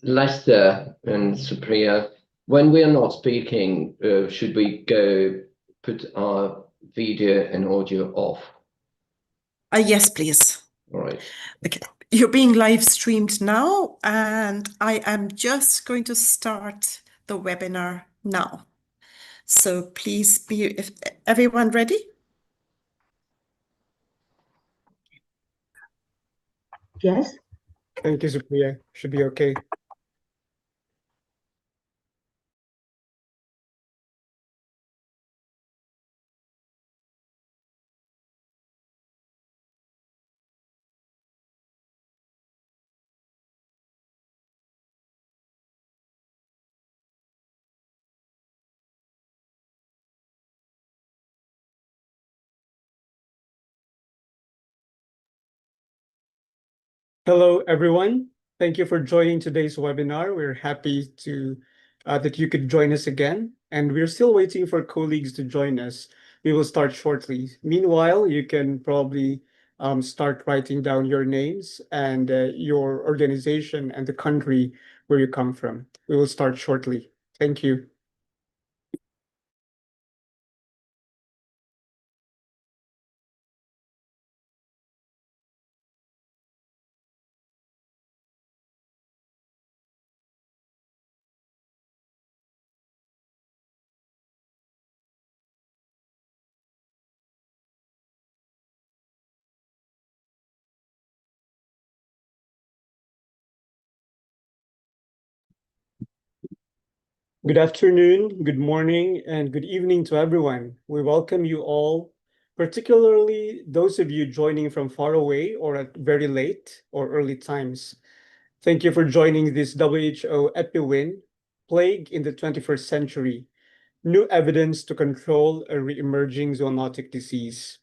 Lester and Supriya, when we are not speaking, should we go put our video and audio off? Yes, please. All right. Okay. You're being live streamed now, and I am just going to start the webinar now. So please if everyone ready? Yes. Thank you, Supriya. Should be okay. Hello, everyone. Thank you for joining today's webinar. We're happy that you could join us again, and we're still waiting for colleagues to join us. We will start shortly. Meanwhile, you can probably start writing down your names and your organization and the country where you come from. We will start shortly. Thank you. Good afternoon, good morning, and good evening to everyone. We welcome you all, particularly those of you joining from far away or at very late or early times. Thank you for joining this WHO EPI-WIN, Plague in the 21st Century, New Evidence to Control a Re-Emerging Zoonotic Disease.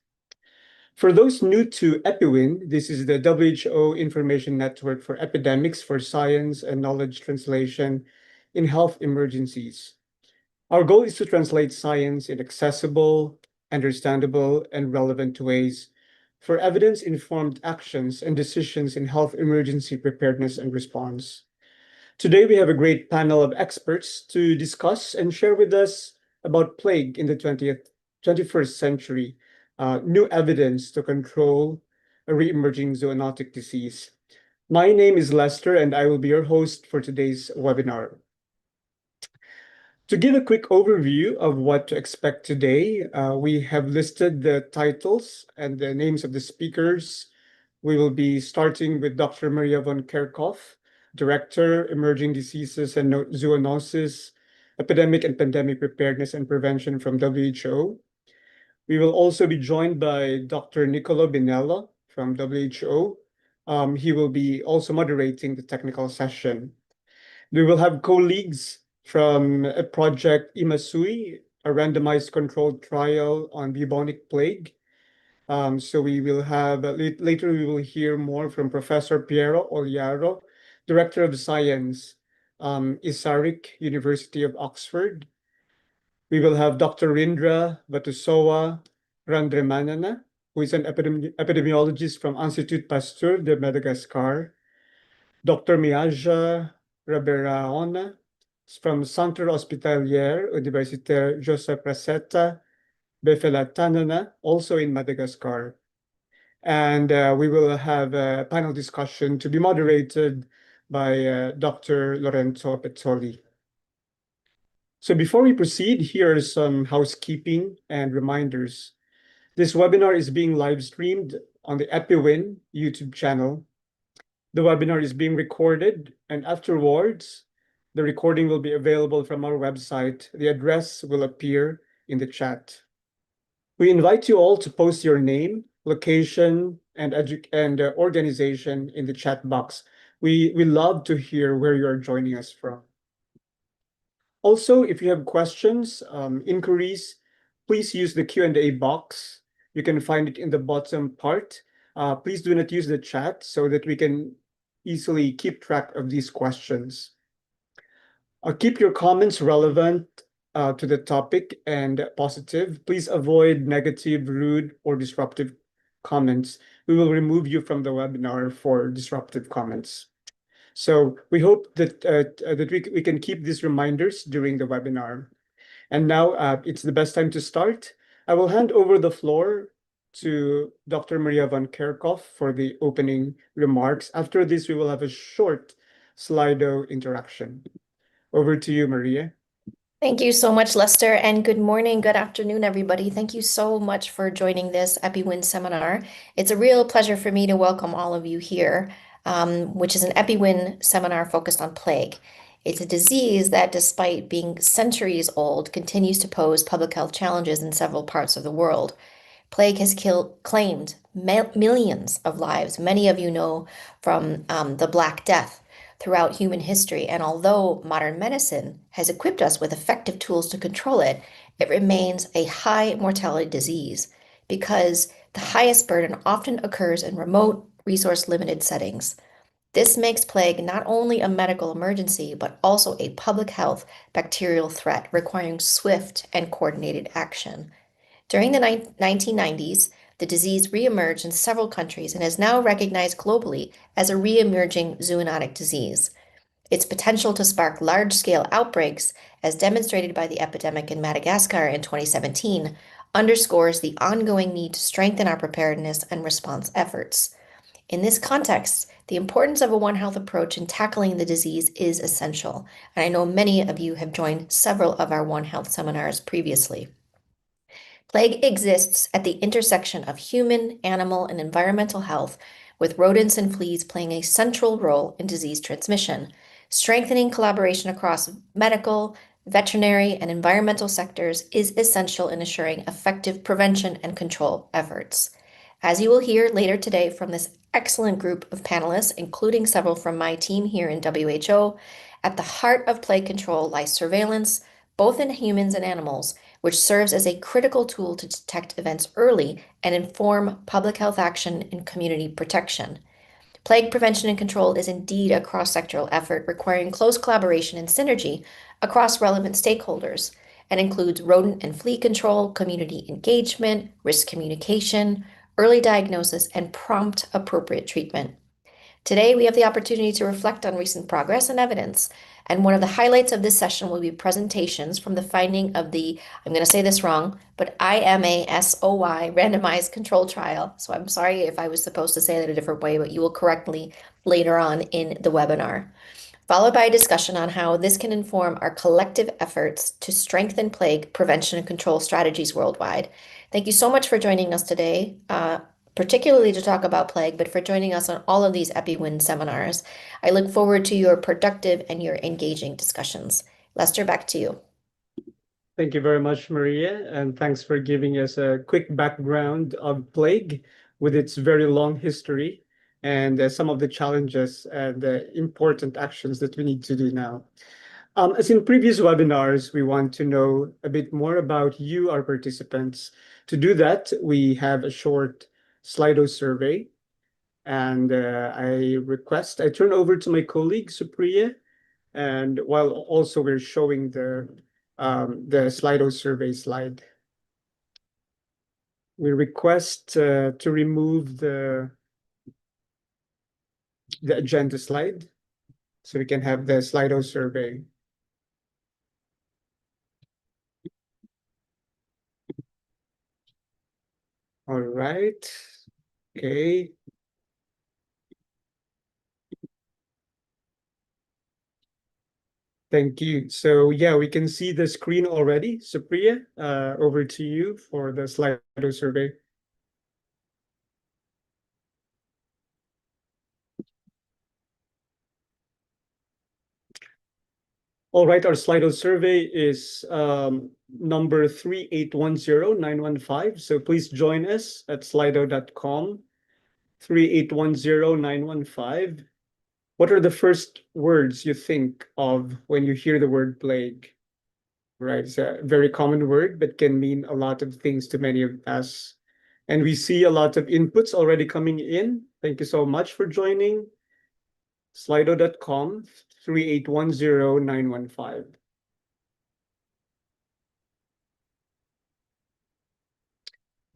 For those new to EPI-WIN, this is the WHO Information Network for Epidemics for Science and Knowledge Translation in Health Emergencies. Our goal is to translate science in accessible, understandable, and relevant ways for evidence-informed actions and decisions in health emergency preparedness and response. Today, we have a great panel of experts to discuss and share with us about plague in the 21st century, new evidence to control a re-emerging zoonotic disease. My name is Lester, and I will be your host for today's webinar. To give a quick overview of what to expect today, we have listed the titles and the names of the speakers. We will be starting with Dr. Maria von Kerkhoff, Director, Emerging Diseases and Zoonosis, Epidemic and Pandemic Preparedness and Prevention from WHO. We will also be joined by Dr. Nicolo Binella from WHO. He will be also moderating the technical session. We will have colleagues from a project Imasui, a randomized controlled trial on bubonic plague. So we will have, later we will hear more from Professor Piero Oliaro, Director of Science, Isarik, University of Oxford. We will have Dr. Rindra Vatusowa Randremanana, who is an epidemiologist from Institut Pasteur de Madagascar. Dr. Miaja Raberaona from Centre Hospitalier Universitaire Joseph Raseta Befelatanana, also in Madagascar. And we will have a panel discussion to be moderated by Dr. Lorenzo Pezzoli. So before we proceed, here are some housekeeping and reminders. This webinar is being live streamed on the EPI-WIN YouTube channel. The webinar is being recorded, and afterwards, the recording will be available from our website. The address will appear in the chat. We invite you all to post your name, location, and organization in the chat box. We love to hear where you are joining us from. Also, if you have questions, inquiries, please use the Q&A box. You can find it in the bottom part. Please do not use the chat so that we can easily keep track of these questions. Keep your comments relevant to the topic and positive. Please avoid negative, rude, or disruptive comments. We will remove you from the webinar for disruptive comments. So we hope that we can keep these reminders during the webinar. And now it's the best time to start. I will hand over the floor to Dr. Maria van Kerkhoff for the opening remarks. After this, we will have a short Slido interaction. Over to you, Maria. Thank you so much, Lester, and good morning, good afternoon, everybody. Thank you so much for joining this EPI-WIN seminar. It's a real pleasure for me to welcome all of you here, which is an EPI-WIN seminar focused on plague. It's a disease that, despite being centuries old, continues to pose public health challenges in several parts of the world. Plague has claimed millions of lives. Many of you know from the Black Death throughout human history. And although modern medicine has equipped us with effective tools to control it, it remains a high mortality disease because the highest burden often occurs in remote, resource-limited settings. This makes plague not only a medical emergency, but also a public health bacterial threat requiring swift and coordinated action. During the 1990s, the disease reemerged in several countries and is now recognized globally as a reemerging zoonotic disease. Its potential to spark large-scale outbreaks, as demonstrated by the epidemic in Madagascar in 2017, underscores the ongoing need to strengthen our preparedness and response efforts. In this context, the importance of a One Health approach in tackling the disease is essential, and I know many of you have joined several of our One Health seminars previously. Plague exists at the intersection of human, animal, and environmental health, with rodents and fleas playing a central role in disease transmission. Strengthening collaboration across medical, veterinary, and environmental sectors is essential in assuring effective prevention and control efforts. As you will hear later today from this excellent group of panelists, including several from my team here in WHO, at the heart of plague control lies surveillance, both in humans and animals, which serves as a critical tool to detect events early and inform public health action and community protection. Plague prevention and control is indeed a cross-sectoral effort requiring close collaboration and synergy across relevant stakeholders and includes rodent and flea control, community engagement, risk communication, early diagnosis, and prompt appropriate treatment. Today, we have the opportunity to reflect on recent progress and evidence, and one of the highlights of this session will be presentations from the finding of the, I'm going to say this wrong, but IMASOY randomized control trial. So I'm sorry if I was supposed to say that a different way, but you will correct me later on in the webinar. Followed by a discussion on how this can inform our collective efforts to strengthen plague prevention and control strategies worldwide. Thank you so much for joining us today, particularly to talk about plague, but for joining us on all of these EPI-WIN seminars. I look forward to your productive and your engaging discussions. Lester, back to you. Thank you very much, Maria, and thanks for giving us a quick background of plague with its very long history and some of the challenges and important actions that we need to do now. As in previous webinars, we want to know a bit more about you, our participants. To do that, we have a short Slido survey, and I turn over to my colleague Supriya, and while also we're showing the Slido survey slide, we request to remove the agenda slide so we can have the Slido survey. All right. Okay. Thank you. So yeah, we can see the screen already. Supriya, over to you for the Slido survey. All right, our Slido survey is number 3810915. So please join us at slido.com, 3810915. What are the first words you think of when you hear the word plague? Right, it's a very common word, but can mean a lot of things to many of us. And we see a lot of inputs already coming in. Thank you so much for joining. Slido.com, 3810915.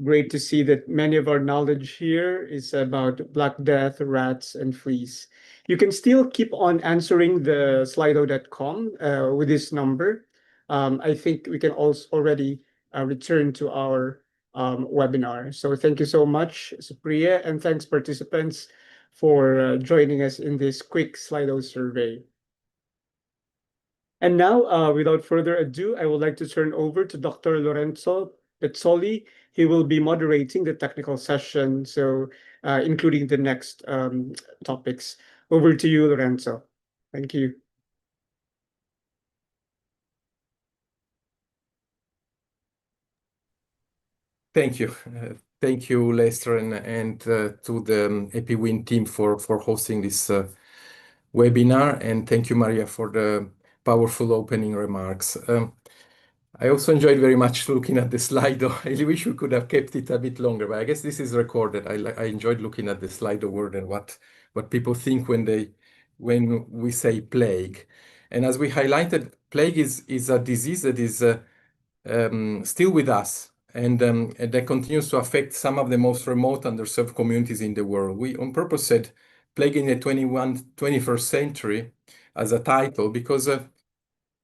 great to see that many of our knowledge here is about Black Death, rats, and fleas. You can still keep on answering the slido.com with this number. I think we can also already return to our webinar. So thank you so much, Supriya, and thanks participants for joining us in this quick Slido survey. And now, without further ado, I would like to turn over to Dr. Lorenzo Pezzoli. He will be moderating the technical session, so including the next topics. Over to you, Lorenzo. Thank you. Thank you. Thank you, Lester, and to the EPI-WIN team for hosting this webinar. And thank you, Maria, for the powerful opening remarks. I also enjoyed very much looking at the Slido. I really wish we could have kept it a bit longer, but I guess this is recorded. I enjoyed looking at the Slido word and what people think when we say plague. And as we highlighted, plague is a disease that is still with us. And that continues to affect some of the most remote underserved communities in the world. We on purpose said plague in the 21st century as a title because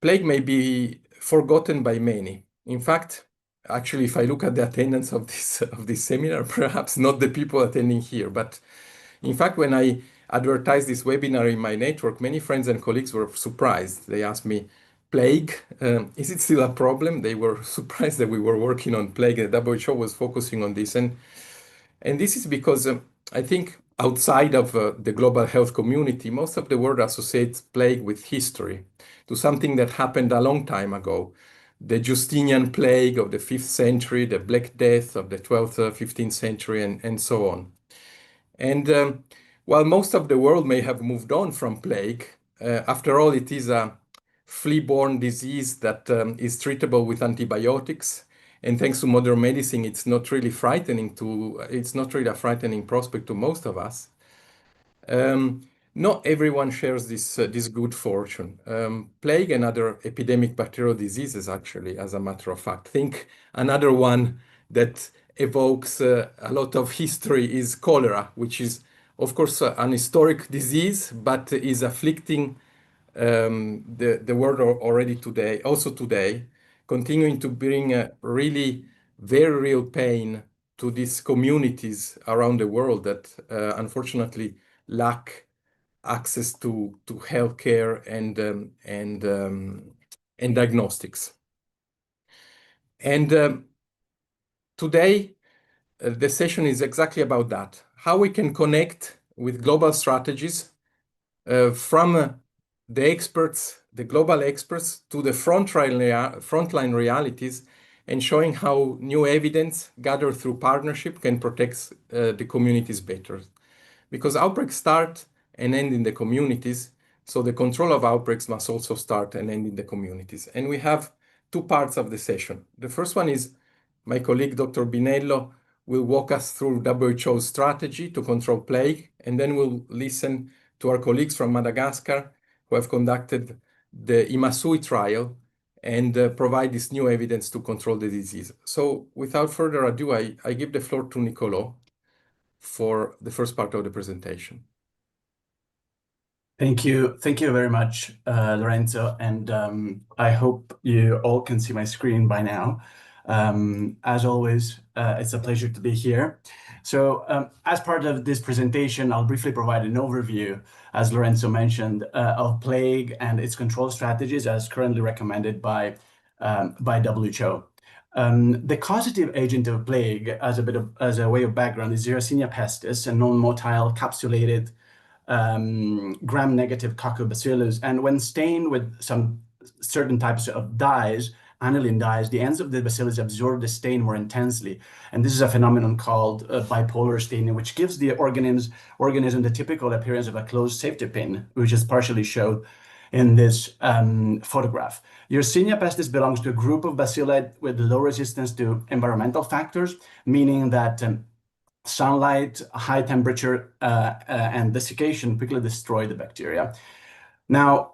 plague may be forgotten by many. In fact, actually, if I look at the attendance of this seminar, perhaps not the people attending here, but in fact, when I advertised this webinar in my network, many friends and colleagues were surprised. They asked me, plague, is it still a problem? They were surprised that we were working on plague. The WHO was focusing on this. And this is because I think outside of the global health community, most of the world associates plague with history, to something that happened a long time ago. The Justinian plague of the 5th century, the Black Death of the 12th, 15th century, and so on. And while most of the world may have moved on from plague, after all, it is a flea-borne disease that is treatable with antibiotics. And thanks to modern medicine, it's not really a frightening prospect to most of us. Not everyone shares this good fortune. Plague and other epidemic bacterial diseases, actually, as a matter of fact. Think another one that evokes a lot of history is cholera, which is, of course, an historic disease, but is afflicting the world already today, also today, continuing to bring a really very real pain to these communities around the world that unfortunately lack access to healthcare and diagnostics. And today, the session is exactly about that, how we can connect with global strategies from the experts, the global experts, to the frontline realities, and showing how new evidence gathered through partnership can protect the communities better. Because outbreaks start and end in the communities, so the control of outbreaks must also start and end in the communities. And we have two parts of the session. The first one is my colleague, Dr. Binello, will walk us through WHO's strategy to control plague, and then we'll listen to our colleagues from Madagascar who have conducted the Imasui trial and provide this new evidence to control the disease. So without further ado, I give the floor to Nicolo for the first part of the presentation. Thank you very much, Lorenzo, and I hope you all can see my screen by now. As always, it's a pleasure to be here. So as part of this presentation, I'll briefly provide an overview, as Lorenzo mentioned, of plague and its control strategies as currently recommended by WHO. The causative agent of plague, as a way of background, is Yersinia pestis, a non-motile capsulated gram-negative coccobacillus, and when stained with some certain types of dyes, aniline dyes, the ends of the bacillus absorb the stain more intensely, and this is a phenomenon called bipolar staining, which gives the organism the typical appearance of a closed safety pin, which is partially shown in this photograph. Yersinia pestis belongs to a group of bacilli with low resistance to environmental factors, meaning that sunlight, high temperature, and desiccation quickly destroy the bacteria. Now,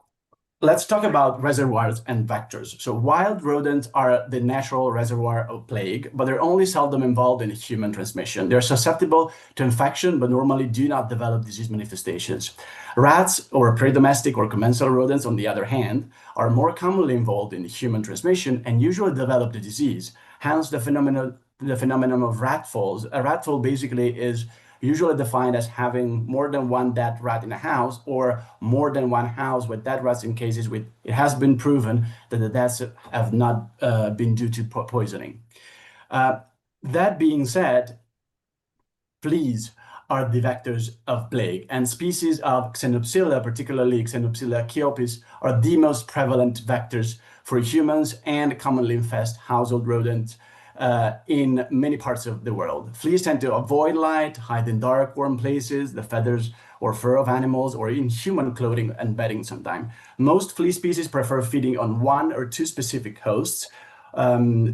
let's talk about reservoirs and vectors. So wild rodents are the natural reservoir of plague, but they're only seldom involved in human transmission. They're susceptible to infection, but normally do not develop disease manifestations. Rats or pre-domestic or commensal rodents, on the other hand, are more commonly involved in human transmission and usually develop the disease. Hence the phenomenon of rat falls. A rat fall basically is usually defined as having more than one dead rat in a house, or more than one house with dead rats in cases with it has been proven that the deaths have not been due to poisoning. That being said, fleas are the vectors of plague, and species of Xenopsila, particularly Xenopsila chiopis, are the most prevalent vectors for humans and commonly infest household rodents in many parts of the world. Fleas tend to avoid light, hide in dark, warm places, the feathers or fur of animals, or in human clothing and bedding sometimes. Most flea species prefer feeding on one or two specific hosts,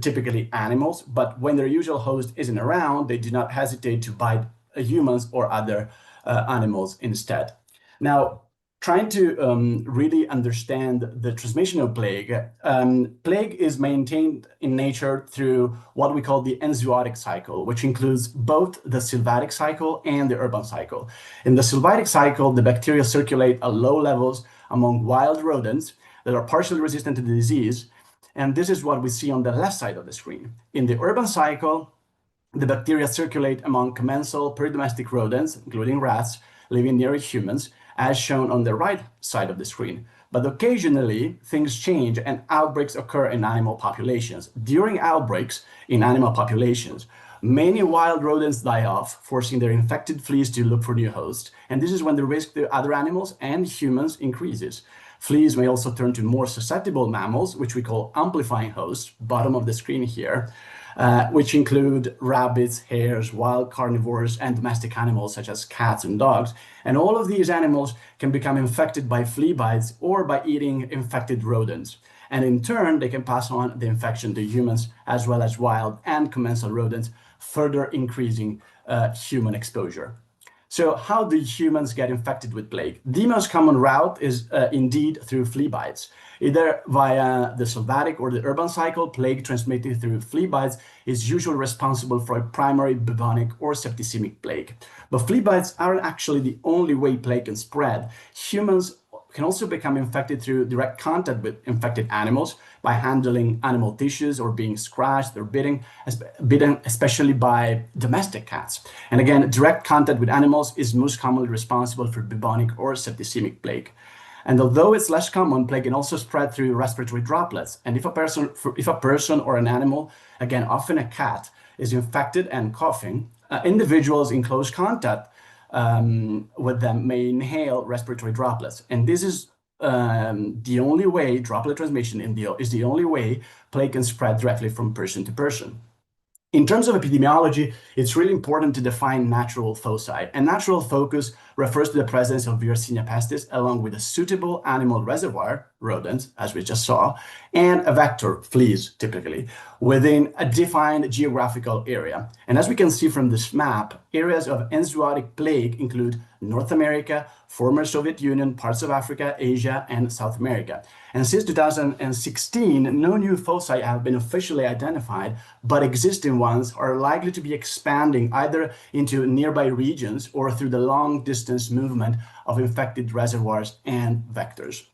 typically animals, but when their usual host isn't around, they do not hesitate to bite humans or other animals instead. Now, trying to really understand the transmission of plague, plague is maintained in nature through what we call the zoonotic cycle, which includes both the sylvatic cycle and the urban cycle. In the sylvatic cycle, the bacteria circulate at low levels among wild rodents that are partially resistant to the disease, and this is what we see on the left side of the screen. In the urban cycle, the bacteria circulate among commensal pre-domestic rodents, including rats, living near humans, as shown on the right side of the screen. But occasionally, things change and outbreaks occur in animal populations. During outbreaks in animal populations, many wild rodents die off, forcing their infected fleas to look for new hosts. And this is when the risk to other animals and humans increases. Fleas may also turn to more susceptible mammals, which we call amplifying hosts, bottom of the screen here, which include rabbits, hares, wild carnivores, and domestic animals such as cats and dogs. And all of these animals can become infected by flea bites or by eating infected rodents. And in turn, they can pass on the infection to humans as well as wild and commensal rodents, further increasing human exposure. So how do humans get infected with plague? The most common route is indeed through flea bites. Either via the sylvatic or the urban cycle, plague transmitted through flea bites is usually responsible for a primary bubonic or septicemic plague. But flea bites aren't actually the only way plague can spread. Humans can also become infected through direct contact with infected animals by handling animal tissues or being scratched or bitten, especially by domestic cats. And again, direct contact with animals is most commonly responsible for bubonic or septicemic plague. And although it's less common, plague can also spread through respiratory droplets. And if a person or an animal, again, often a cat, is infected and coughing, individuals in close contact with them may inhale respiratory droplets. And this is the only way, droplet transmission is the only way plague can spread directly from person to person. In terms of epidemiology, it's really important to define natural foci. And natural focus refers to the presence of Yersinia pestis along with a suitable animal reservoir, rodents, as we just saw, and a vector, fleas typically, within a defined geographical area. And as we can see from this map, areas of enzootic plague include North America, former Soviet Union, parts of Africa, Asia, and South America. And since 2016, no new foci have been officially identified, but existing ones are likely to be expanding either into nearby regions or through the long-distance movement of infected reservoirs and vectors.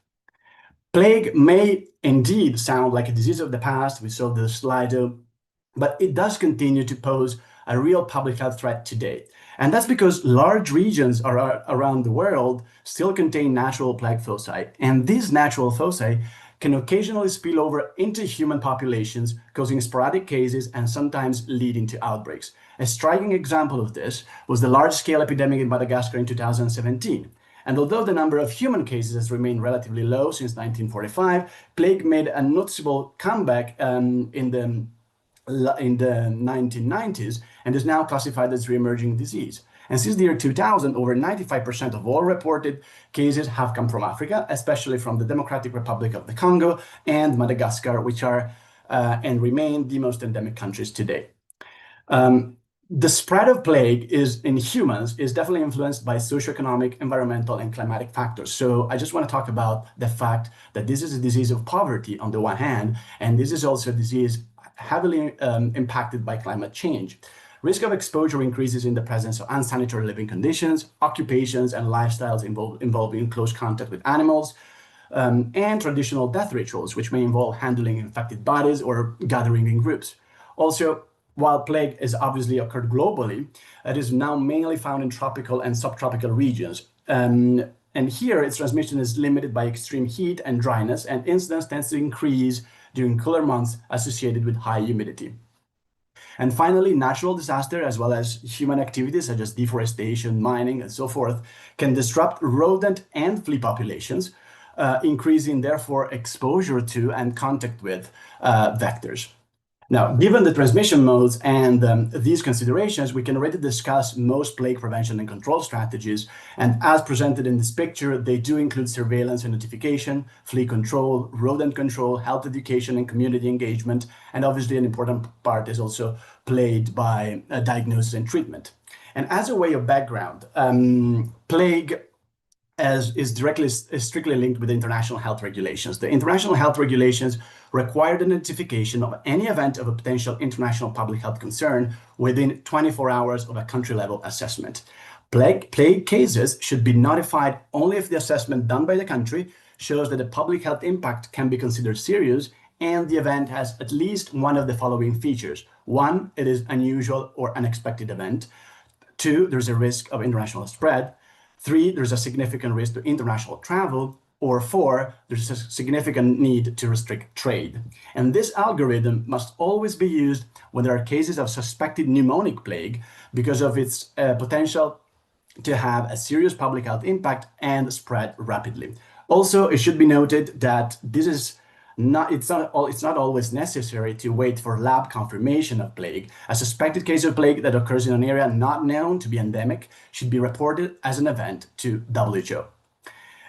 Plague may indeed sound like a disease of the past, we saw the slide, but it does continue to pose a real public health threat today. And that's because large regions around the world still contain natural plague foci. And these natural foci can occasionally spill over into human populations, causing sporadic cases and sometimes leading to outbreaks. A striking example of this was the large-scale epidemic in Madagascar in 2017. And although the number of human cases has remained relatively low since 1945, plague made a noticeable comeback in the 1990s and is now classified as re-emerging disease. And since the year 2000, over 95% of all reported cases have come from Africa, especially from the Democratic Republic of the Congo and Madagascar, which are and remain the most endemic countries today. the spread of plague in humans is definitely influenced by socioeconomic, environmental, and climatic factors. So I just want to talk about the fact that this is a disease of poverty on the one hand, and this is also a disease heavily impacted by climate change. Risk of exposure increases in the presence of unsanitary living conditions, occupations, and lifestyles involving close contact with animals, and traditional death rituals, which may involve handling infected bodies or gathering in groups. Also, while plague has obviously occurred globally, it is now mainly found in tropical and subtropical regions. And here, its transmission is limited by extreme heat and dryness, and incidence tends to increase during cooler months associated with high humidity. And finally, natural disaster, as well as human activities such as deforestation, mining, and so forth, can disrupt rodent and flea populations, increasing therefore exposure to and contact with vectors. Now, given the transmission modes and these considerations, we can already discuss most plague prevention and control strategies. And as presented in this picture, they do include surveillance and notification, flea control, rodent control, health education, and community engagement. And obviously, an important part is also played by diagnosis and treatment. And as a way of background, plague is strictly linked with international health regulations. The international health regulations require the notification of any event of a potential international public health concern within 24 hours of a country-level assessment. Plague cases should be notified only if the assessment done by the country shows that the public health impact can be considered serious and the event has at least one of the following features. 1, it is unusual or unexpected event. 2, there's a risk of international spread. 3, there's a significant risk to international travel. Or 4, there's a significant need to restrict trade. And this algorithm must always be used when there are cases of suspected pneumonic plague because of its potential to have a serious public health impact and spread rapidly. Also, it should be noted that this is it's not always necessary to wait for lab confirmation of plague. A suspected case of plague that occurs in an area not known to be endemic should be reported as an event to WHO.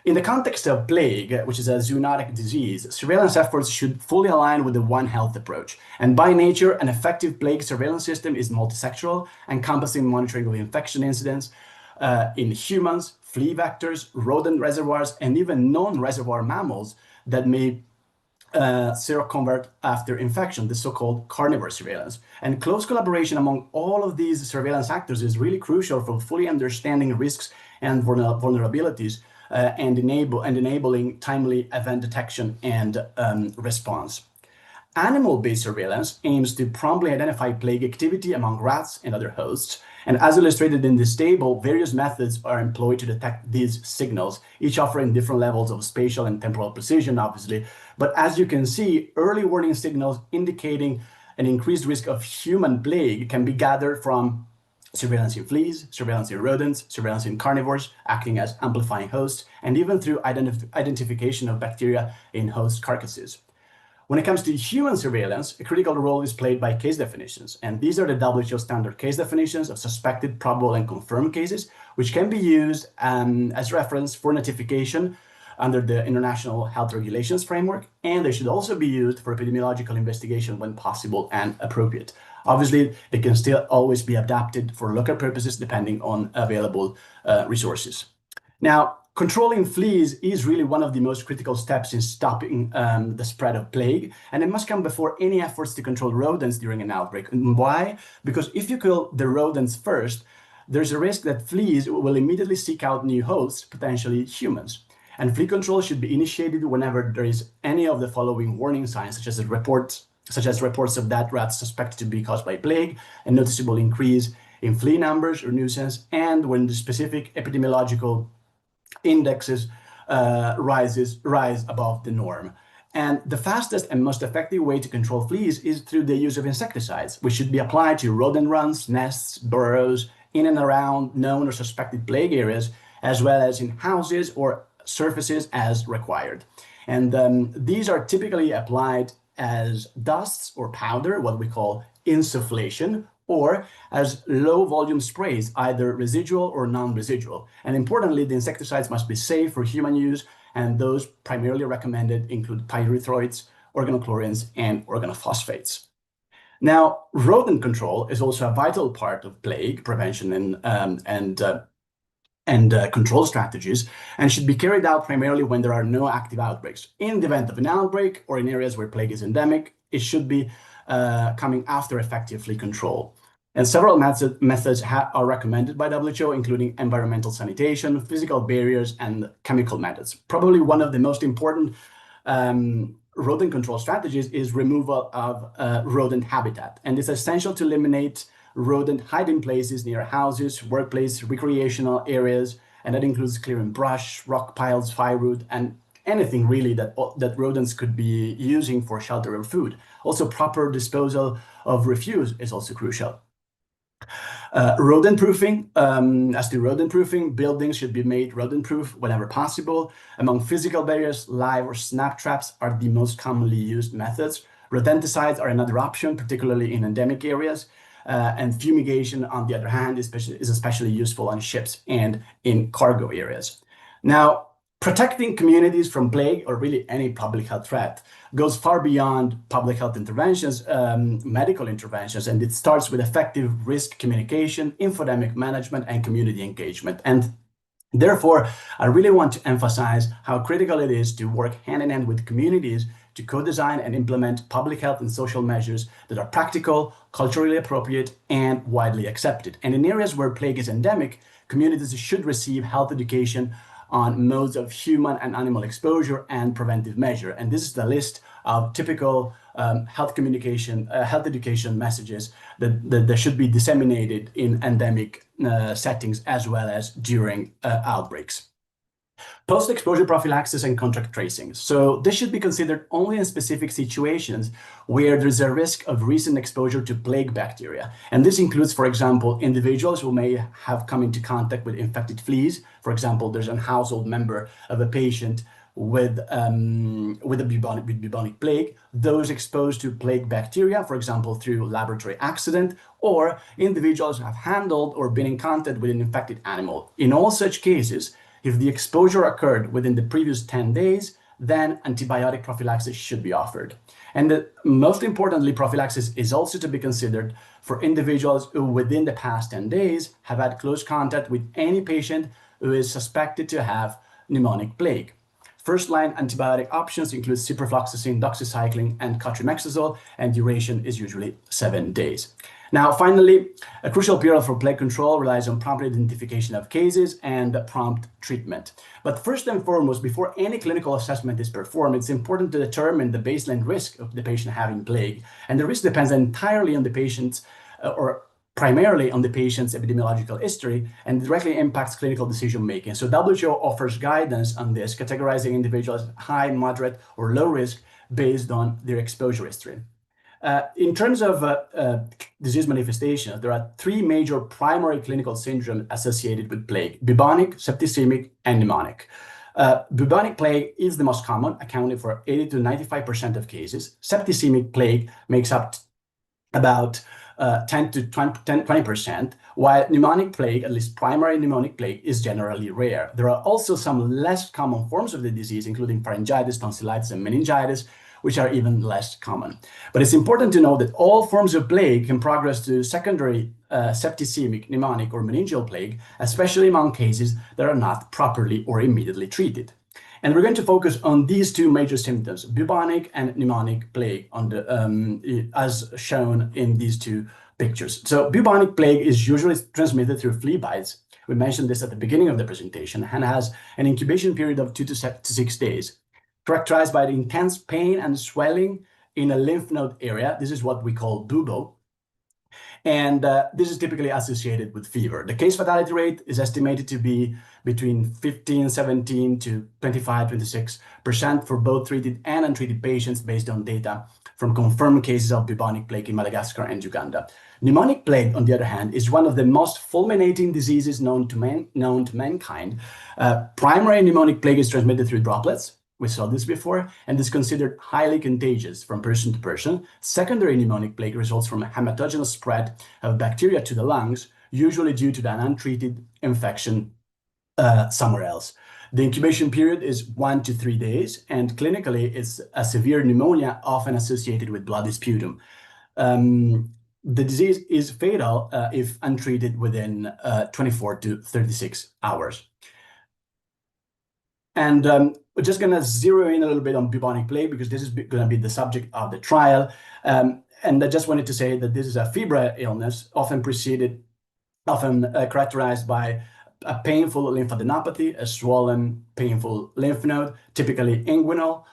In the context of plague, which is a zoonotic disease, surveillance efforts should fully align with the One Health approach. And by nature, an effective plague surveillance system is multisectoral, encompassing monitoring of infection incidents in humans, flea vectors, rodent reservoirs, and even non-reservoir mammals that may seroconvert after infection, the so-called carnivore surveillance. And close collaboration among all of these surveillance actors is really crucial for fully understanding risks and vulnerabilities and enabling timely event detection and response. Animal-based surveillance aims to promptly identify plague activity among rats and other hosts. And as illustrated in this table, various methods are employed to detect these signals, each offering different levels of spatial and temporal precision, obviously. But as you can see, early warning signals indicating an increased risk of human plague can be gathered from surveillance in fleas, surveillance in rodents, surveillance in carnivores, acting as amplifying hosts, and even through identification of bacteria in host carcasses. When it comes to human surveillance, a critical role is played by case definitions, and these are the WHO standard case definitions of suspected, probable, and confirmed cases, which can be used as reference for notification under the International Health Regulations framework, and they should also be used for epidemiological investigation when possible and appropriate. Obviously, they can still always be adapted for local purposes depending on available resources. Now, controlling fleas is really one of the most critical steps in stopping the spread of plague, and it must come before any efforts to control rodents during an outbreak. And why? Because if you kill the rodents first, there's a risk that fleas will immediately seek out new hosts, potentially humans. And flea control should be initiated whenever there is any of the following warning signs, such as reports of dead rats suspected to be caused by plague, a noticeable increase in flea numbers or nuisance, and when the specific epidemiological indexes rise above the norm. And the fastest and most effective way to control fleas is through the use of insecticides, which should be applied to rodent runs, nests, burrows, in and around known or suspected plague areas, as well as in houses or surfaces as required. And these are typically applied as dusts or powder, what we call insufflation, or as low volume sprays, either residual or non-residual. And importantly, the insecticides must be safe for human use, and those primarily recommended include pyrethroids, organochlorines, and organophosphates. Now, rodent control is also a vital part of plague prevention and control strategies, and should be carried out primarily when there are no active outbreaks. In the event of an outbreak or in areas where plague is endemic, it should be coming after effective flea control. And several methods are recommended by WHO, including environmental sanitation, physical barriers, and chemical methods. Probably one of the most important rodent control strategies is removal of rodent habitat. And it's essential to eliminate rodent hiding places near houses, workplace, recreational areas, and that includes clearing brush, rock piles, firewood, and anything really that rodents could be using for shelter or food. Also, proper disposal of refuse is also crucial. Rodent proofing. As to rodent proofing, buildings should be made rodent proof whenever possible. Among physical barriers, live or snap traps are the most commonly used methods. Rodenticides are another option, particularly in endemic areas. And fumigation, on the other hand, is especially useful on ships and in cargo areas. Now, protecting communities from plague or really any public health threat goes far beyond public health interventions, medical interventions, and it starts with effective risk communication, infodemic management, and community engagement. And therefore, I really want to emphasize how critical it is to work hand in hand with communities to co-design and implement public health and social measures that are practical, culturally appropriate, and widely accepted. And in areas where plague is endemic, communities should receive health education on modes of human and animal exposure and preventive measure. And this is the list of typical health education messages that should be disseminated in endemic settings as well as during outbreaks. Post-exposure prophylaxis and contact tracing. So this should be considered only in specific situations where there's a risk of recent exposure to plague bacteria. And this includes, for example, individuals who may have come into contact with infected fleas. For example, there's a household member of a patient with bubonic plague, those exposed to plague bacteria, for example, through laboratory accident, or individuals who have handled or been in contact with an infected animal. In all such cases, if the exposure occurred within the previous 10 days, then antibiotic prophylaxis should be offered. And most importantly, prophylaxis is also to be considered for individuals who within the past 10 days have had close contact with any patient who is suspected to have pneumonic plague. First-line antibiotic options include ciprofloxacin, doxycycline, and cotrimoxazole, and duration is usually 7 days. Now, finally, a crucial period for plague control relies on prompt identification of cases and prompt treatment. But first and foremost, before any clinical assessment is performed, it's important to determine the baseline risk of the patient having plague. And the risk depends entirely on the patient's or primarily on the patient's epidemiological history and directly impacts clinical decision making. So WHO offers guidance on this, categorizing individuals high, moderate, or low risk based on their exposure history. In terms of disease manifestations, there are 3 major primary clinical syndromes associated with plague: bubonic, septicemic, and pneumonic. Bubonic plague is the most common, accounting for 80 to 95% of cases. Septicemic plague makes up about 10 to 20%, while pneumonic plague, at least primary pneumonic plague, is generally rare. There are also some less common forms of the disease, including pharyngitis, tonsillitis, and meningitis, which are even less common. But it's important to know that all forms of plague can progress to secondary septicemic, pneumonic, or meningeal plague, especially among cases that are not properly or immediately treated. And we're going to focus on these 2 major symptoms, bubonic and pneumonic plague, as shown in these 2 pictures. So bubonic plague is usually transmitted through flea bites. We mentioned this at the beginning of the presentation, and has an incubation period of 2 to 6 days. Characterized by the intense pain and swelling in a lymph node area. This is what we call bubo. And this is typically associated with fever. The case fatality rate is estimated to be between 15, 17 to 25, 26% for both treated and untreated patients based on data from confirmed cases of bubonic plague in Madagascar and Uganda. Pneumonic plague, on the other hand, is one of the most fulminating diseases known to mankind. Primary pneumonic plague is transmitted through droplets. We saw this before, and is considered highly contagious from person to person. Secondary pneumonic plague results from a hematogenous spread of bacteria to the lungs, usually due to an untreated infection somewhere else. The incubation period is 1 to 3 days, and clinically it's a severe pneumonia often associated with bloody sputum. The disease is fatal if untreated within 24 to 36 hours. And we're just going to zero in a little bit on bubonic plague because this is going to be the subject of the trial. And I just wanted to say that this is a febrile illness, often characterized by a painful lymphadenopathy, a swollen, painful lymph node, typically inguinal,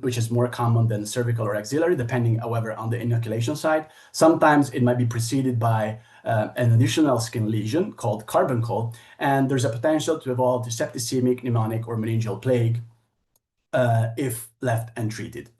which is more common than cervical or axillary, depending, however, on the inoculation site. Sometimes it might be preceded by an additional skin lesion called carbuncle, and there's a potential to evolve to septicemic, pneumonic, or meningeal plague if left untreated.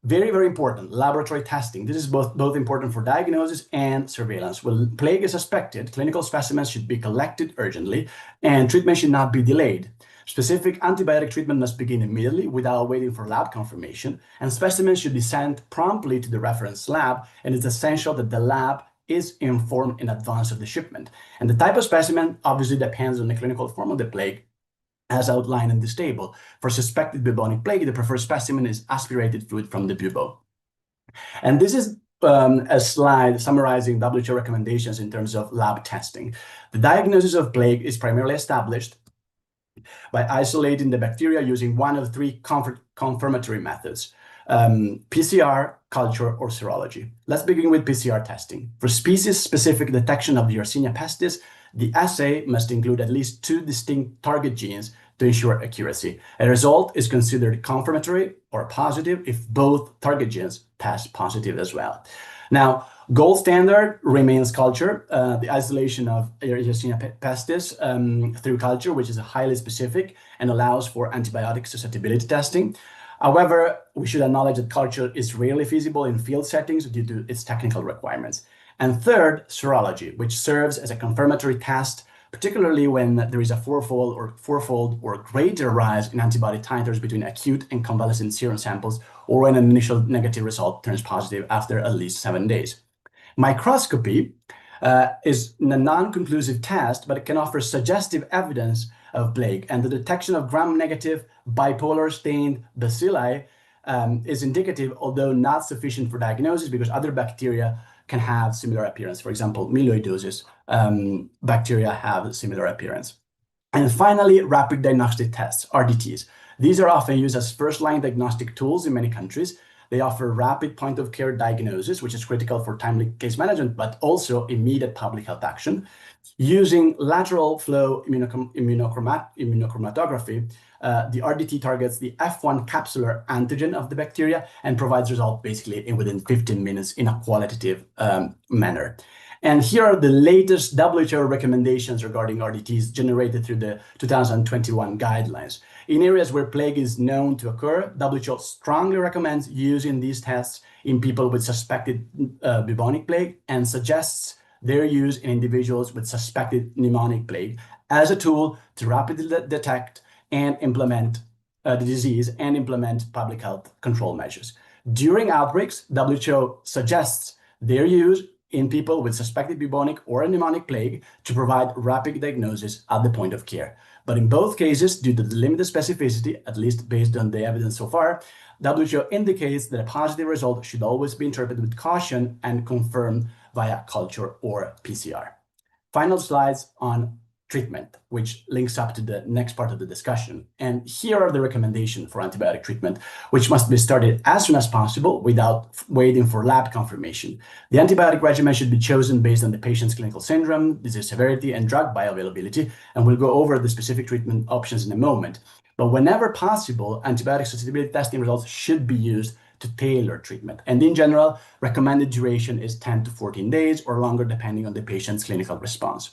Very, very important, laboratory testing. This is both important for diagnosis and surveillance. When plague is suspected, clinical specimens should be collected urgently, and treatment should not be delayed. Specific antibiotic treatment must begin immediately without waiting for lab confirmation, and specimens should be sent promptly to the reference lab, and it's essential that the lab is informed in advance of the shipment. And the type of specimen obviously depends on the clinical form of the plague, as outlined in this table. For suspected bubonic plague, the preferred specimen is aspirated fluid from the bubo. And this is a slide summarizing WHO recommendations in terms of lab testing. The diagnosis of plague is primarily established by isolating the bacteria using one of three confirmatory methods: PCR, culture, or serology. Let's begin with PCR testing. For species-specific detection of the Yersinia pestis, the assay must include at least 2 distinct target genes to ensure accuracy. A result is considered confirmatory or positive if both target genes test positive as well. Now, gold standard remains culture, the isolation of Yersinia pestis through culture, which is highly specific and allows for antibiotic susceptibility testing. However, we should acknowledge that culture is rarely feasible in field settings due to its technical requirements. And third, serology, which serves as a confirmatory test, particularly when there is a fourfold or greater rise in antibody titers between acute and convalescent serum samples, or when an initial negative result turns positive after at least 7 days. Microscopy is a non-conclusive test, but it can offer suggestive evidence of plague, and the detection of gram-negative bipolar stained bacilli is indicative, although not sufficient for diagnosis, because other bacteria can have similar appearance. For example, melioidosis bacteria have similar appearance. And finally, rapid diagnostic tests, RDTs. These are often used as first-line diagnostic tools in many countries. They offer rapid point-of-care diagnosis, which is critical for timely case management, but also immediate public health action. Using lateral flow immunochromatography, the RDT targets the F1 capsular antigen of the bacteria and provides results basically within 15 minutes in a qualitative manner. And here are the latest WHO recommendations regarding RDTs generated through the 2021 guidelines. In areas where plague is known to occur, WHO strongly recommends using these tests in people with suspected bubonic plague and suggests their use in individuals with suspected pneumonic plague as a tool to rapidly detect and implement the disease and implement public health control measures. During outbreaks, WHO suggests their use in people with suspected bubonic or pneumonic plague to provide rapid diagnosis at the point of care. But in both cases, due to the limited specificity, at least based on the evidence so far, WHO indicates that a positive result should always be interpreted with caution and confirmed via culture or PCR. Final slides on treatment, which links up to the next part of the discussion. And here are the recommendations for antibiotic treatment, which must be started as soon as possible without waiting for lab confirmation. The antibiotic regimen should be chosen based on the patient's clinical syndrome, disease severity, and drug bioavailability, and we'll go over the specific treatment options in a moment. But whenever possible, antibiotic susceptibility testing results should be used to tailor treatment. And in general, recommended duration is 10 to 14 days or longer, depending on the patient's clinical response.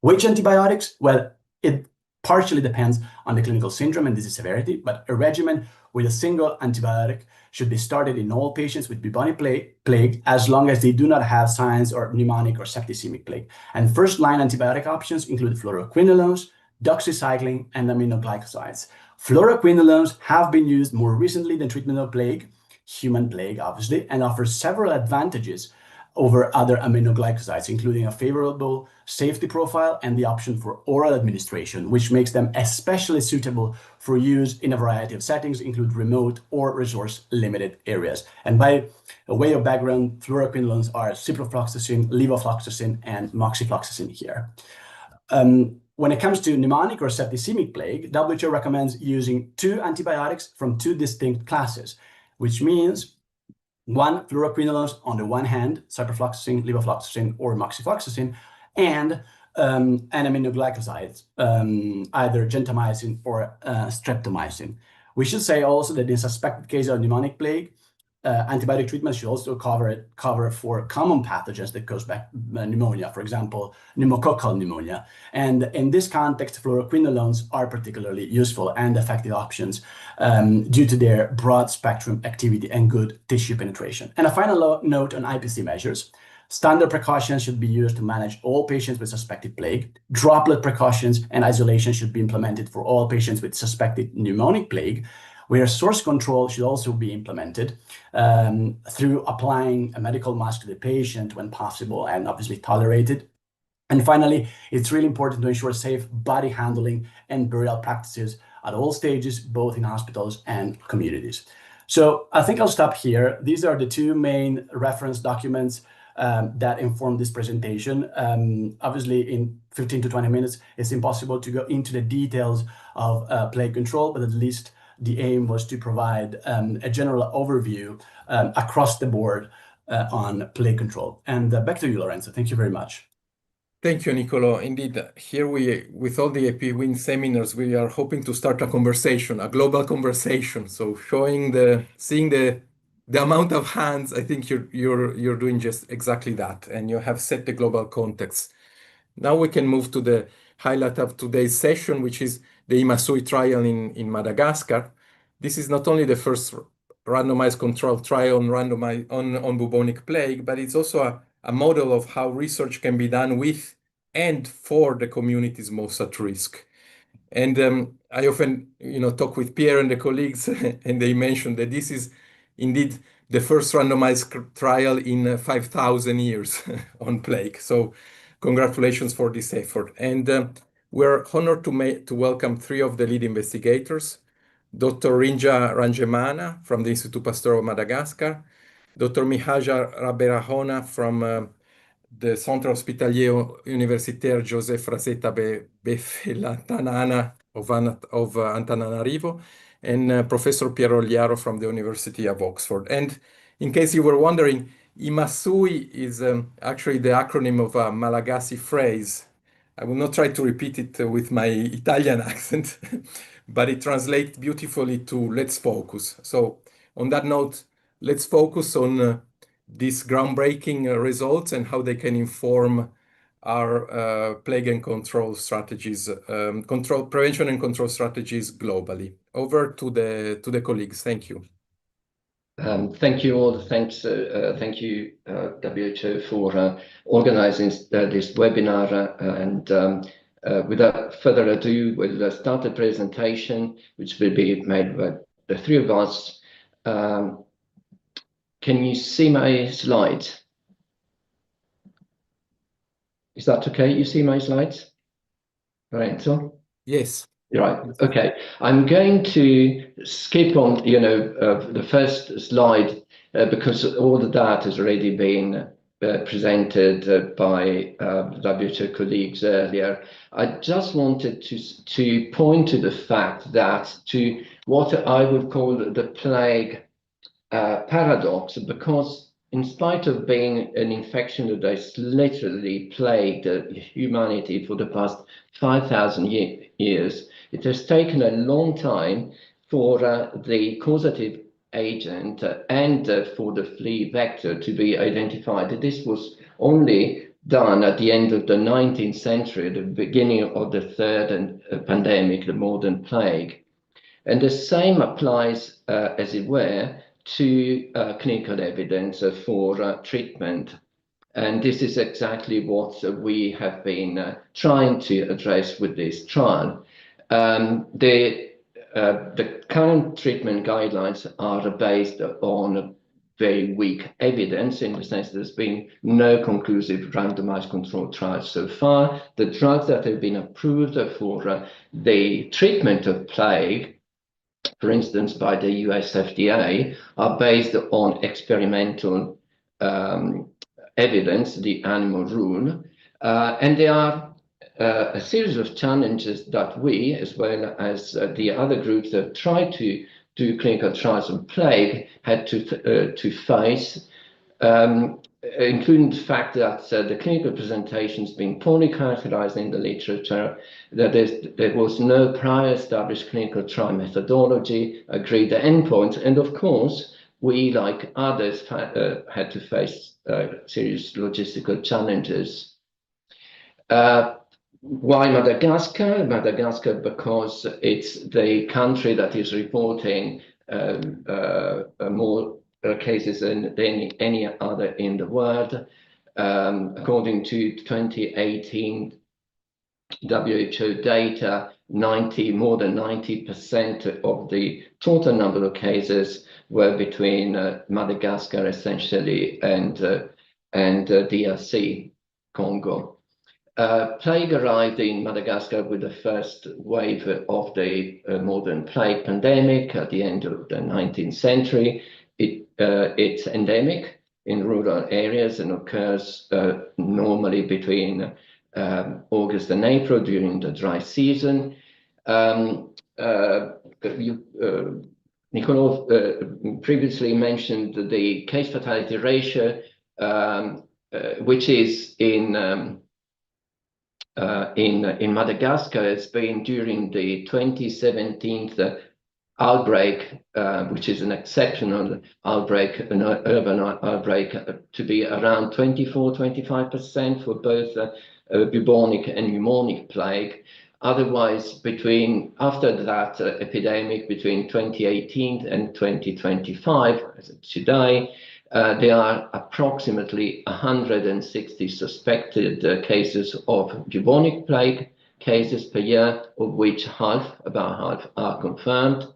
Which antibiotics? Well, it partially depends on the clinical syndrome and disease severity, but a regimen with a single antibiotic should be started in all patients with bubonic plague as long as they do not have signs of pneumonic or septicemic plague. And first-line antibiotic options include fluoroquinolones, doxycycline, and aminoglycosides. Fluoroquinolones have been used more recently than treatment of plague, human plague obviously, and offer several advantages over other aminoglycosides, including a favorable safety profile and the option for oral administration, which makes them especially suitable for use in a variety of settings, include remote or resource-limited areas. And by way of background, fluoroquinolones are ciprofloxacin, levofloxacin, and moxifloxacin here. When it comes to pneumonic or septicemic plague, WHO recommends using 2 antibiotics from 2 distinct classes, which means 1 fluoroquinolones on the one hand, ciprofloxacin, levofloxacin, or moxifloxacin, and an aminoglycoside, either gentamicin or streptomycin. We should say also that in suspected cases of pneumonic plague, antibiotic treatment should also cover for common pathogens that cause back pneumonia, for example, pneumococcal pneumonia. And in this context, fluoroquinolones are particularly useful and effective options due to their broad spectrum activity and good tissue penetration. And a final note on IPC measures. Standard precautions should be used to manage all patients with suspected plague. Droplet precautions and isolation should be implemented for all patients with suspected pneumonic plague, where source control should also be implemented through applying a medical mask to the patient when possible and obviously tolerated. And finally, it's really important to ensure safe body handling and burial practices at all stages, both in hospitals and communities. So I think I'll stop here. These are the 2 main reference documents that inform this presentation. Obviously, in 15 to 20 minutes, it's impossible to go into the details of plague control, but at least the aim was to provide a general overview across the board on plague control. And back to you, Lorenzo. Thank you very much. Thank you, Niccolò. Indeed, here with all the EPI-WIN seminars, we are hoping to start a conversation, a global conversation. So seeing the amount of hands, I think you're doing just exactly that, and you have set the global context. Now we can move to the highlight of today's session, which is the EMA-SUI trial in Madagascar. This is not only the first randomized controlled trial on bubonic plague, but it's also a model of how research can be done with and for the communities most at risk. And I often, talk with Pierre and the colleagues, and they mention that this is indeed the first randomized trial in 5,000 years on plague. So congratulations for this effort. And we're honored to welcome 3 of the lead investigators, Dr. Rinja Ranjemana from the Institut Pasteur of Madagascar, Dr. Mihaja Raberahona from the Centre Hospitalier Universitaire Joseph Frazetta Befelatanana of Antananarivo, and Professor Piero Liaro from the University of Oxford. And in case you were wondering, EMA-SUI is actually the acronym of a Malagasy phrase. I will not try to repeat it with my Italian accent, but it translates beautifully to let's focus. So on that note, let's focus on these groundbreaking results and how they can inform our plague and control strategies, prevention and control strategies globally. Over to the colleagues. Thank you. Thank you all. Thank you, WHO, for organizing this webinar. And without further ado, we'll start the presentation, which will be made by the 3 of us. Can you see my slides? Is that okay? You see my slides? Lorenzo? Yes. Right. Okay. I'm going to skip on, the first slide because all the data has already been presented by WHO colleagues earlier. I just wanted to point to the fact that to what I would call the plague paradox, because in spite of being an infection that has literally plagued humanity for the past 5,000 years, it has taken a long time for the causative agent and for the flea vector to be identified. This was only done at the end of the 19th century, the beginning of the 3rd pandemic, the modern plague. And the same applies, as it were, to clinical evidence for treatment. And this is exactly what we have been trying to address with this trial. The current treatment guidelines are based on very weak evidence in the sense there's been no conclusive randomized controlled trials so far. The drugs that have been approved for the treatment of plague, for instance, by the US FDA, are based on experimental evidence, the animal rule, and there are a series of challenges that we, as well as the other groups that tried to do clinical trials on plague, had to face, including the fact that the clinical presentations being poorly characterized in the literature, that there was no prior established clinical trial methodology, agreed endpoints, and of course, we, like others, had to face serious logistical challenges. Why Madagascar? Madagascar, because it's the country that is reporting more cases than any other in the world. According to 2018 WHO data, more than 90% of the total number of cases were between Madagascar, essentially, and DRC, Congo. Plague arrived in Madagascar with the first wave of the modern plague pandemic at the end of the 19th century. It's endemic in rural areas and occurs normally between August and April during the dry season. Nicola previously mentioned the case fatality ratio, which is in Madagascar. It's been during the 2017 outbreak, which is an exceptional outbreak, an urban outbreak, to be around 24-25% for both bubonic and pneumonic plague. Otherwise, after that epidemic between 2018 and 2025, as of today, there are approximately 160 suspected cases of bubonic plague cases per year, of which about half are confirmed,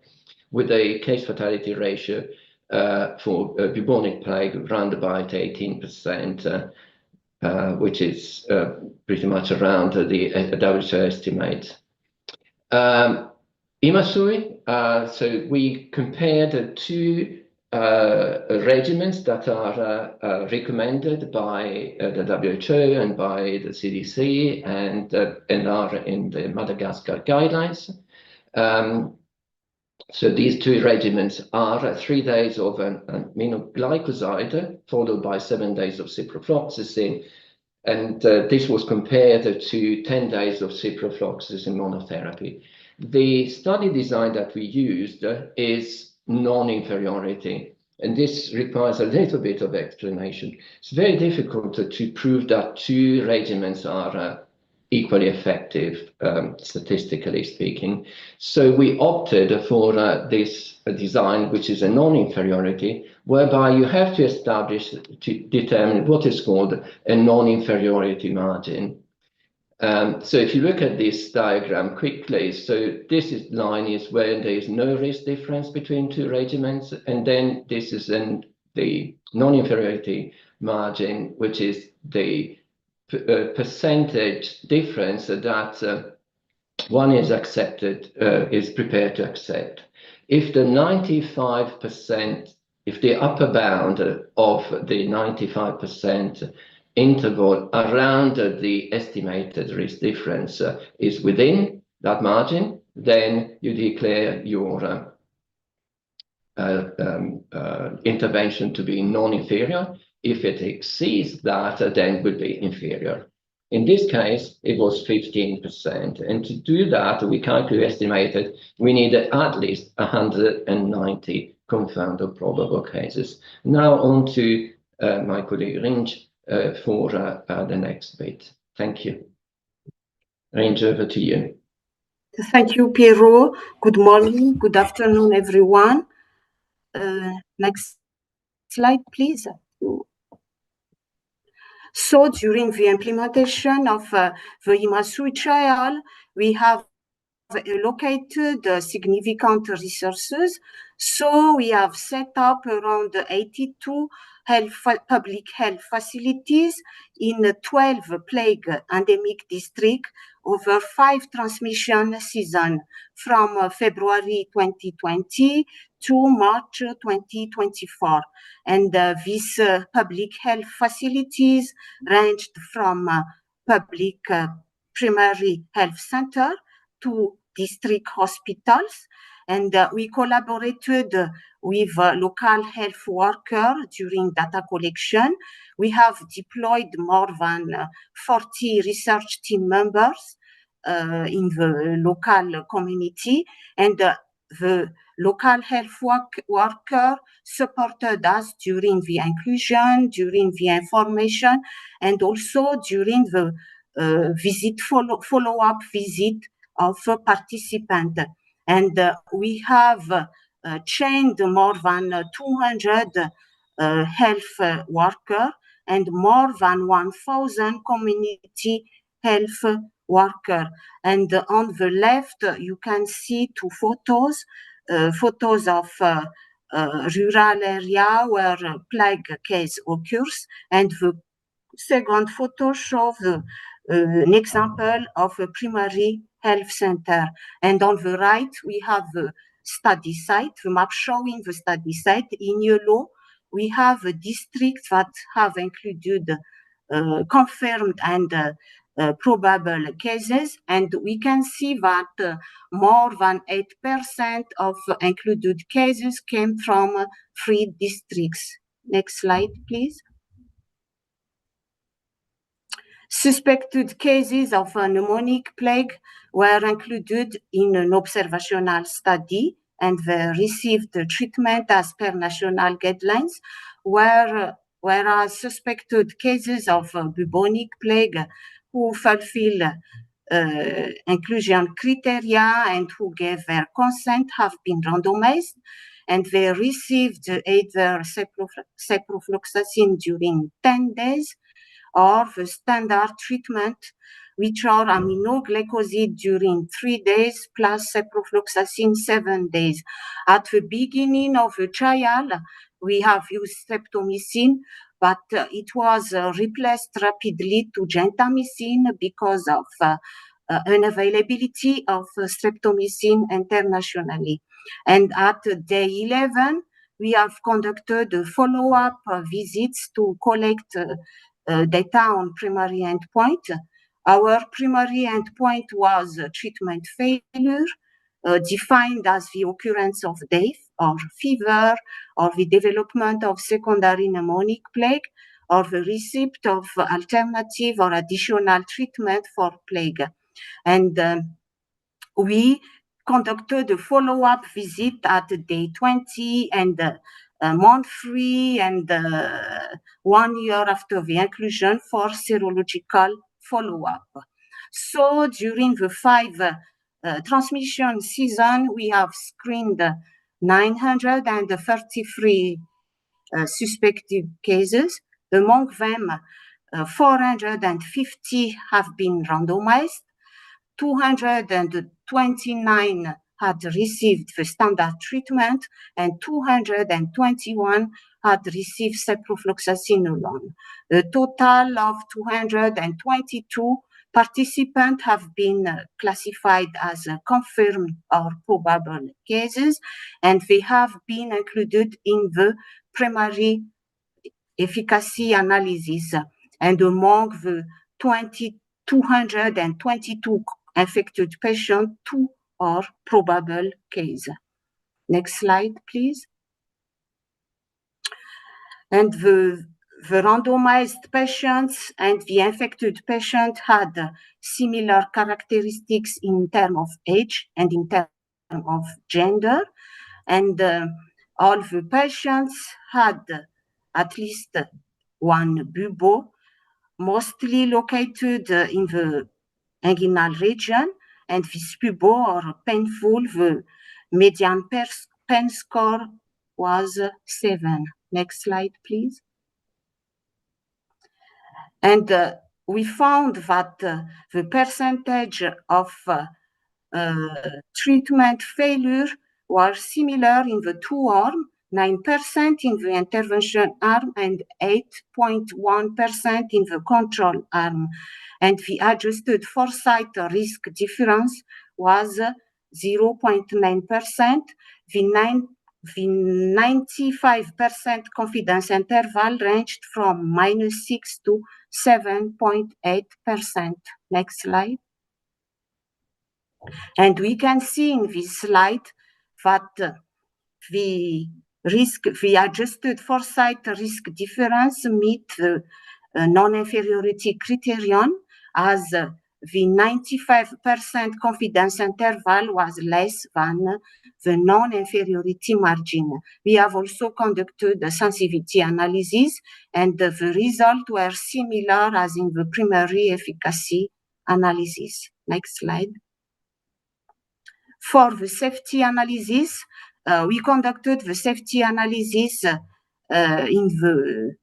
with a case fatality ratio for bubonic plague around about 18%, which is pretty much around the WHO estimate. Imasui, so we compared two regimens that are recommended by the WHO and by the CDC and are in the Madagascar guidelines. So these two regimens are 3 days of aminoglycoside followed by 7 days of ciprofloxacin, and this was compared to 10 days of ciprofloxacin monotherapy. The study design that we used is non-inferiority, and this requires a little bit of explanation. It's very difficult to prove that two regimens are equally effective, statistically speaking. So we opted for this design, which is a non-inferiority, whereby you have to determine what is called a non-inferiority margin. So if you look at this diagram quickly, so this line is where there is no risk difference between two regimens, and then this is the non-inferiority margin, which is the percentage difference that one is prepared to accept. If the 95%, if the upper bound of the 95% interval around the estimated risk difference is within that margin, then you declare your intervention to be non-inferior. If it exceeds that, then it will be inferior. In this case, it was 15%. And to do that, we estimated we needed at least 190 confirmed or probable cases. Now on to my colleague Rinj for the next bit. Thank you. Rinj, over to you. Thank you, Piero. Good morning, good afternoon, everyone. Next slide, please. So during the implementation of the Imasui trial, we have allocated significant resources. So we have set up around 82 public health facilities in 12 plague endemic districts over 5 transmission seasons from February 2020 to March 2024. And these public health facilities ranged from public primary health center to district hospitals. And we collaborated with local health workers during data collection. We have deployed more than 40 research team members in the local community, and the local health worker supported us during the inclusion, during the information, and also during the follow-up visit of participants. And we have trained more than 200 health workers and more than 1,000 community health workers. And on the left, you can see 2 photos, photos of rural area where plague case occurs, and the second photo shows an example of a primary health center. And on the right, we have the study site, the map showing the study site. In yellow, we have districts that have included confirmed and probable cases, and we can see that more than 8% of included cases came from 3 districts. Next slide, please. Suspected cases of pneumonic plague were included in an observational study, and they received treatment as per national guidelines, whereas suspected cases of bubonic plague who fulfill inclusion criteria and who gave their consent have been randomized, and they received either ciprofloxacin during 10 days or the standard treatment, which are aminoglycosid during 3 days plus ciprofloxacin 7 days. At the beginning of the trial, we have used streptomycin, but it was replaced rapidly to gentamicin because of unavailability of streptomycin internationally. And at day 11, we have conducted follow-up visits to collect data on primary endpoint. Our primary endpoint was treatment failure, defined as the occurrence of death or fever or the development of secondary pneumonic plague or the receipt of alternative or additional treatment for plague. And we conducted a follow-up visit at day 20 and month 3 and 1 year after the inclusion for serological follow-up. So during the 5 transmission season, we have screened 933 suspected cases. Among them, 450 have been randomized, 229 had received the standard treatment, and 221 had received ciprofloxacin alone. A total of 222 participants have been classified as confirmed or probable cases, and they have been included in the primary efficacy analysis. And among the 222 affected patients, 2 are probable cases. Next slide, please. And the randomized patients and the infected patient had similar characteristics in terms of age and in terms of gender. And all the patients had at least 1 bubo, mostly located in the inguinal region, and these bubo are painful. The median pain score was 7. Next slide, please. And we found that the percentage of treatment failure were similar in the two arms, 9% in the intervention arm and 8.1% in the control arm. And the adjusted foresight risk difference was 0.9%. The 95% confidence interval ranged from -6 to 7.8%. Next slide. And we can see in this slide that the adjusted foresight risk difference meet the non-inferiority criterion, as the 95% confidence interval was less than the non-inferiority margin. We have also conducted a sensitivity analysis, and the results were similar as in the primary efficacy analysis. Next slide. For the safety analysis, we conducted the safety analysis in the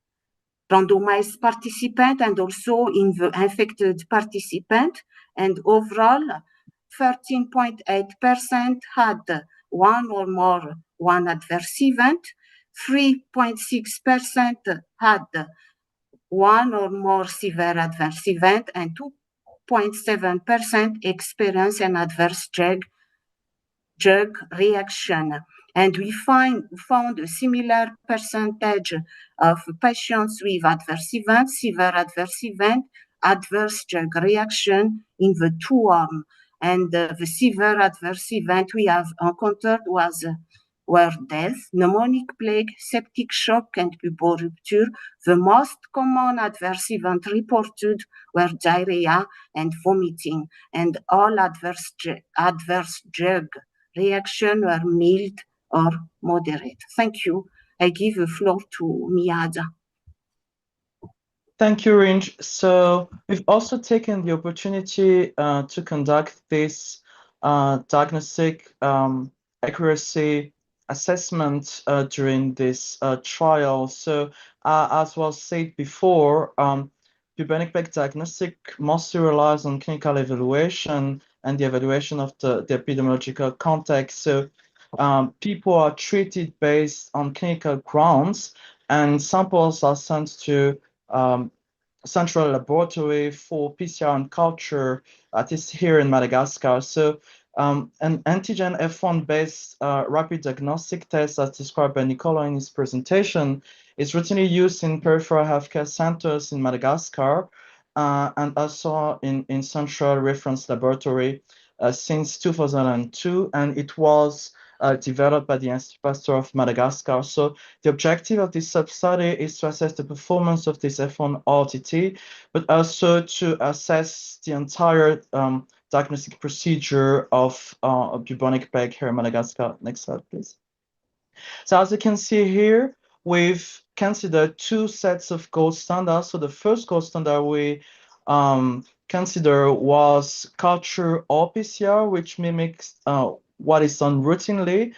randomized participant and also in the infected participant. And overall, 13.8% had one or more adverse event, 3.6% had one or more severe adverse event, and 2.7% experienced an adverse drug reaction. And we found a similar percentage of patients with adverse events, severe adverse event, adverse drug reaction in the two arms. And the severe adverse event we have encountered were death, pneumonic plague, septic shock, and pupil rupture. The most common adverse event reported were diarrhea and vomiting, and all adverse drug reaction were mild or moderate. Thank you. I give the floor to Miada. Thank you, Rinj. So we've also taken the opportunity to conduct this diagnostic accuracy assessment during this trial. So as was said before, bubonic plague diagnostic mostly relies on clinical evaluation and the evaluation of the epidemiological context. So people are treated based on clinical grounds, and samples are sent to central laboratory for PCR and culture, at least here in Madagascar. So an antigen F1 based rapid diagnostic test, as described by Nicola in his presentation, is routinely used in peripheral healthcare centers in Madagascar and also in central reference laboratory since 2002, and it was developed by the Institut Pasteur of Madagascar. So the objective of this sub-study is to assess the performance of this F1 RTT, but also to assess the entire diagnostic procedure of bubonic plague here in Madagascar. Next slide, please. So as you can see here, we've considered two sets of gold standards. So the first gold standard we consider was culture or PCR, which mimics what is done routinely.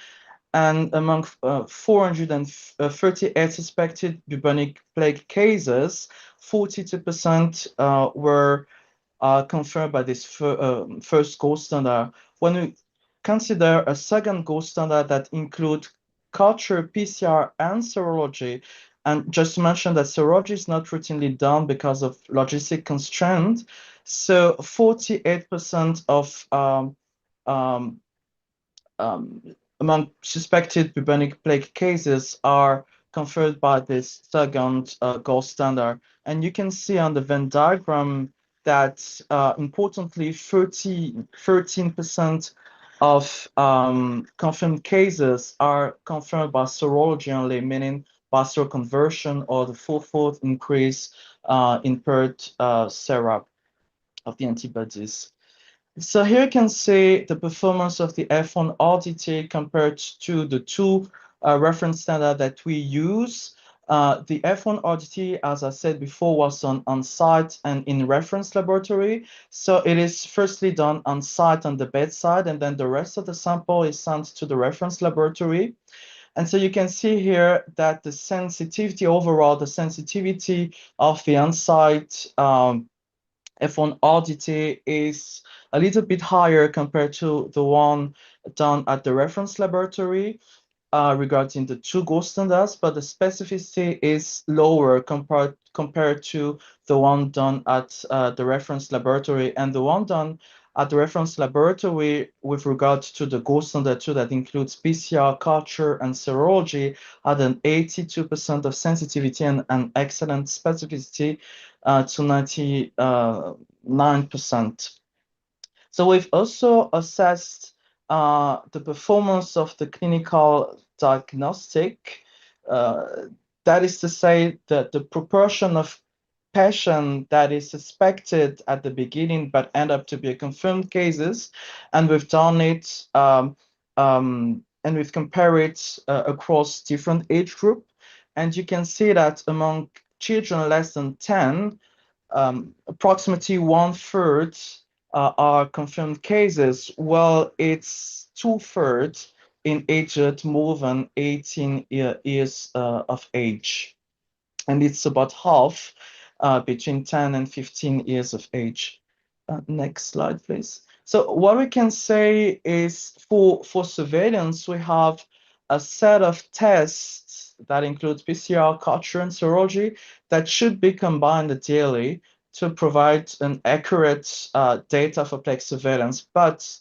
And among 438 suspected bubonic plague cases, 42% were confirmed by this first gold standard. When we consider a second gold standard that includes culture, PCR, and serology, and just to mention that serology is not routinely done because of logistic constraints, so 48% of among suspected bubonic plague cases are confirmed by this second gold standard. And you can see on the Venn diagram that importantly 13% of confirmed cases are confirmed by serology only, meaning by seroconversion or the fourfold increase in paired sera of the antibodies. So here you can see the performance of the F1 RTT compared to the two reference standards that we use. The F1 RTT, as I said before, was done on site and in reference laboratory. So it is firstly done on site on the bedside, and then the rest of the sample is sent to the reference laboratory. And so you can see here that the sensitivity overall, the sensitivity of the on-site F1 RDT is a little bit higher compared to the one done at the reference laboratory regarding the two gold standards, but the specificity is lower compared to the one done at the reference laboratory. And the one done at the reference laboratory with regard to the gold standard 2 that includes PCR, culture, and serology had an 82% of sensitivity and an excellent specificity to 99%. So we've also assessed the performance of the clinical diagnostic. That is to say that the proportion of patient that is suspected at the beginning but end up to be confirmed cases, and we've done it and we've compared it across different age group, and you can see that among children less than 10, approximately 1/3 are confirmed cases, while it's 2/3 in aged more than 18 years of age. And it's about half between 10 and 15 years of age. Next slide, please. So what we can say is for surveillance, we have a set of tests that includes PCR, culture, and serology that should be combined daily to provide an accurate data for plague surveillance. But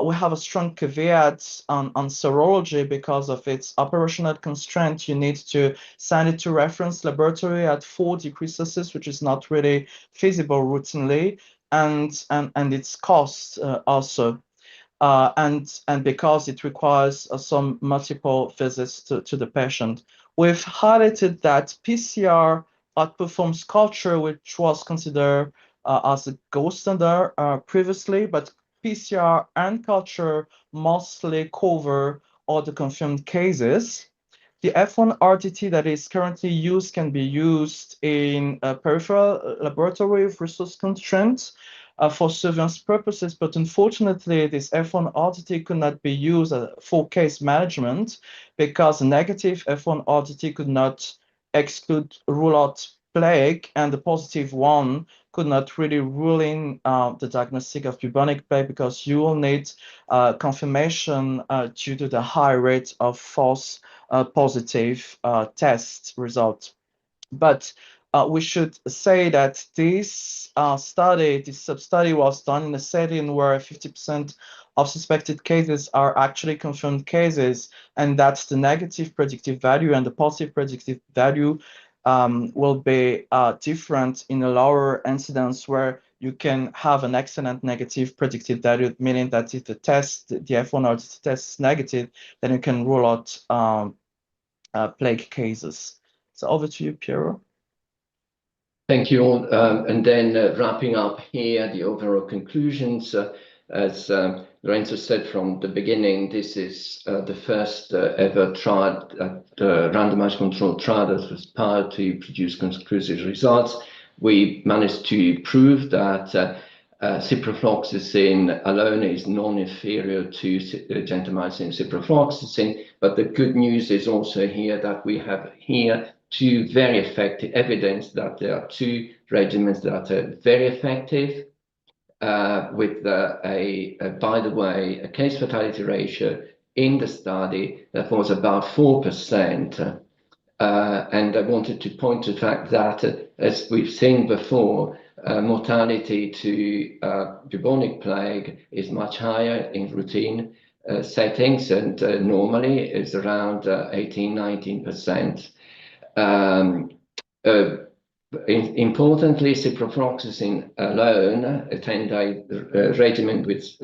we have a strong caveat on serology because of its operational constraint. You need to send it to reference laboratory at 4 degrees Celsius, which is not really feasible routinely, and its cost also. And because it requires some multiple visits to the patient. We've highlighted that PCR outperforms culture, which was considered as a gold standard previously, but PCR and culture mostly cover all the confirmed cases. The F1 RDT that is currently used can be used in a peripheral laboratory with resource constraints for surveillance purposes, but unfortunately, this F1 RDT could not be used for case management because a negative F1 RDT could not rule out plague, and the positive one could not really rule in the diagnostic of bubonic plague because you will need confirmation due to the high rate of false positive test result. But we should say that this sub-study was done in a setting where 50% of suspected cases are actually confirmed cases, and that's the negative predictive value, and the positive predictive value will be different in a lower incidence where you can have an excellent negative predictive value, meaning that if the F1 RDT test is negative, then you can rule out plague cases. So over to you, Piero. Thank you all. And then wrapping up here, the overall conclusions. As Lorenzo said from the beginning, this is the first ever trial, randomized controlled trial that was powered to produce conclusive results. We managed to prove that ciprofloxacin alone is non-inferior to gentamicin ciprofloxacin, but the good news is also here that we have here two very effective evidence that there are two regimens that are very effective with by the way, a case fatality ratio in the study that was about 4%. And I wanted to point to the fact that, as we've seen before, mortality to bubonic plague is much higher in routine settings, and normally is around 18-19%. Importantly, ciprofloxacin alone, a 10-day regimen with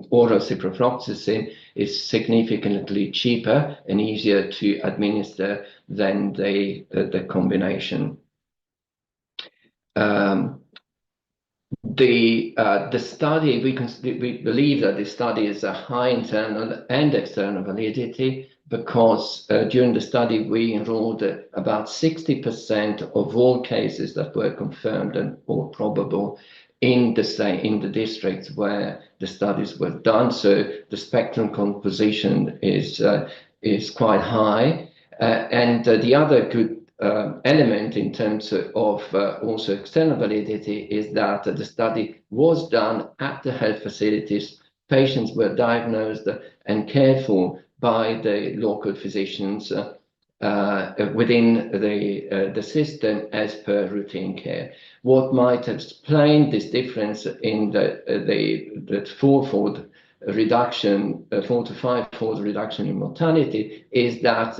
oral ciprofloxacin, is significantly cheaper and easier to administer than the combination. The study, we believe that the study is a high internal and external validity because during the study we enrolled about 60% of all cases that were confirmed and or probable in the districts where the studies were done. So the spectrum composition is quite high. And the other good element in terms of also external validity is that the study was done at the health facilities. Patients were diagnosed and cared for by the local physicians within the system as per routine care. What might explain this difference in the fourfold reduction, 4 to 5-fold reduction in mortality is that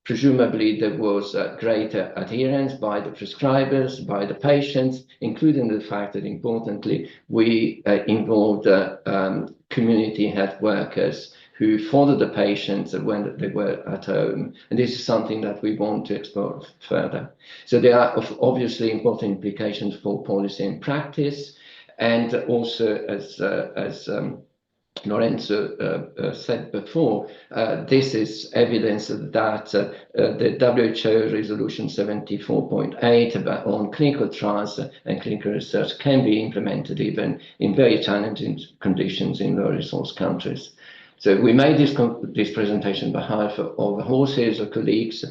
presumably there was greater adherence by the prescribers, by the patients, including the fact that importantly, we involved community health workers who followed the patients when they were at home. And this is something that we want to explore further. So there are obviously important implications for policy and practice. And also, as Lorenzo said before, this is evidence that the WHO Resolution 74.8 on clinical trials and clinical research can be implemented even in very challenging conditions in low-resource countries. So we made this presentation on behalf of the whole series of colleagues,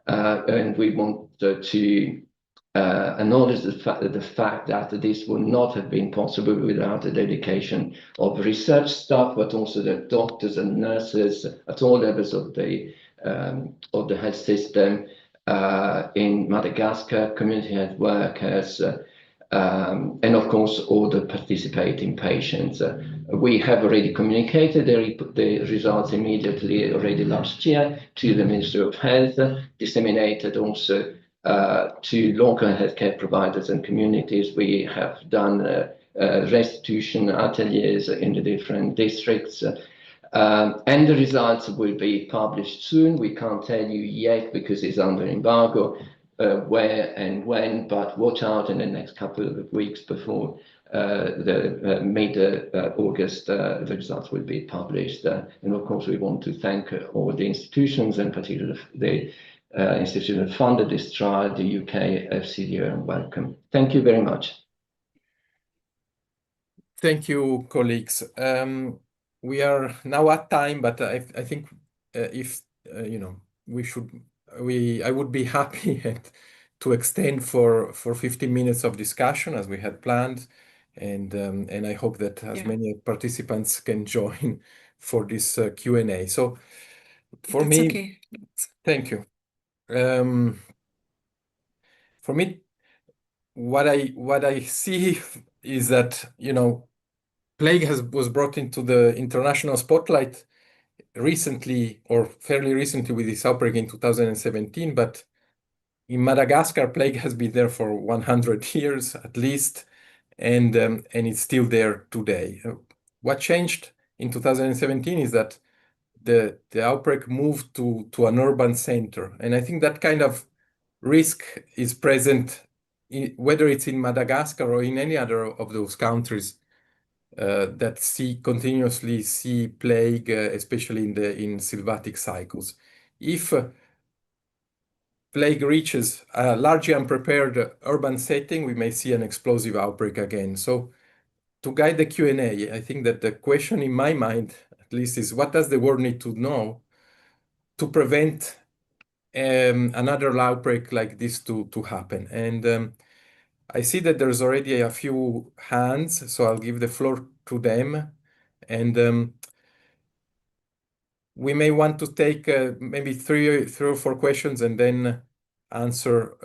and we want to acknowledge the fact that this would not have been possible without the dedication of research staff, but also the doctors and nurses at all levels of the health system in Madagascar, community health workers, and of course all the participating patients. We have already communicated the results immediately already last year to the Ministry of Health, disseminated also to local healthcare providers and communities. We have done restitution ateliers in the different districts, and the results will be published soon. We can't tell you yet because it's under embargo where and when, but watch out in the next couple of weeks before the mid-August, the results will be published. And of course, we want to thank all the institutions, and particularly the institution that funded this trial, the UK FCDO, and welcome. Thank you very much. Thank you, colleagues. We are now at time, but I think if I would be happy to extend for 15 minutes of discussion as we had planned, and I hope that as many participants can join for this Q&A. So for me, okay. Thank you. For me, what I see is that plague was brought into the international spotlight recently, or fairly recently, with this outbreak in 2017. But in Madagascar, plague has been there for 100 years at least, and it's still there today. What changed in 2017 is that the outbreak moved to an urban center, and I think that kind of risk is present whether it's in Madagascar or in any other of those countries that continuously see plague, especially in sylvatic cycles. If plague reaches a largely unprepared urban setting, we may see an explosive outbreak again. So to guide the Q&A, I think that the question in my mind, at least, is what does the world need to know to prevent another outbreak like this to happen? And I see that there's already a few hands, so I'll give the floor to them. And we may want to take maybe three or four questions and then answer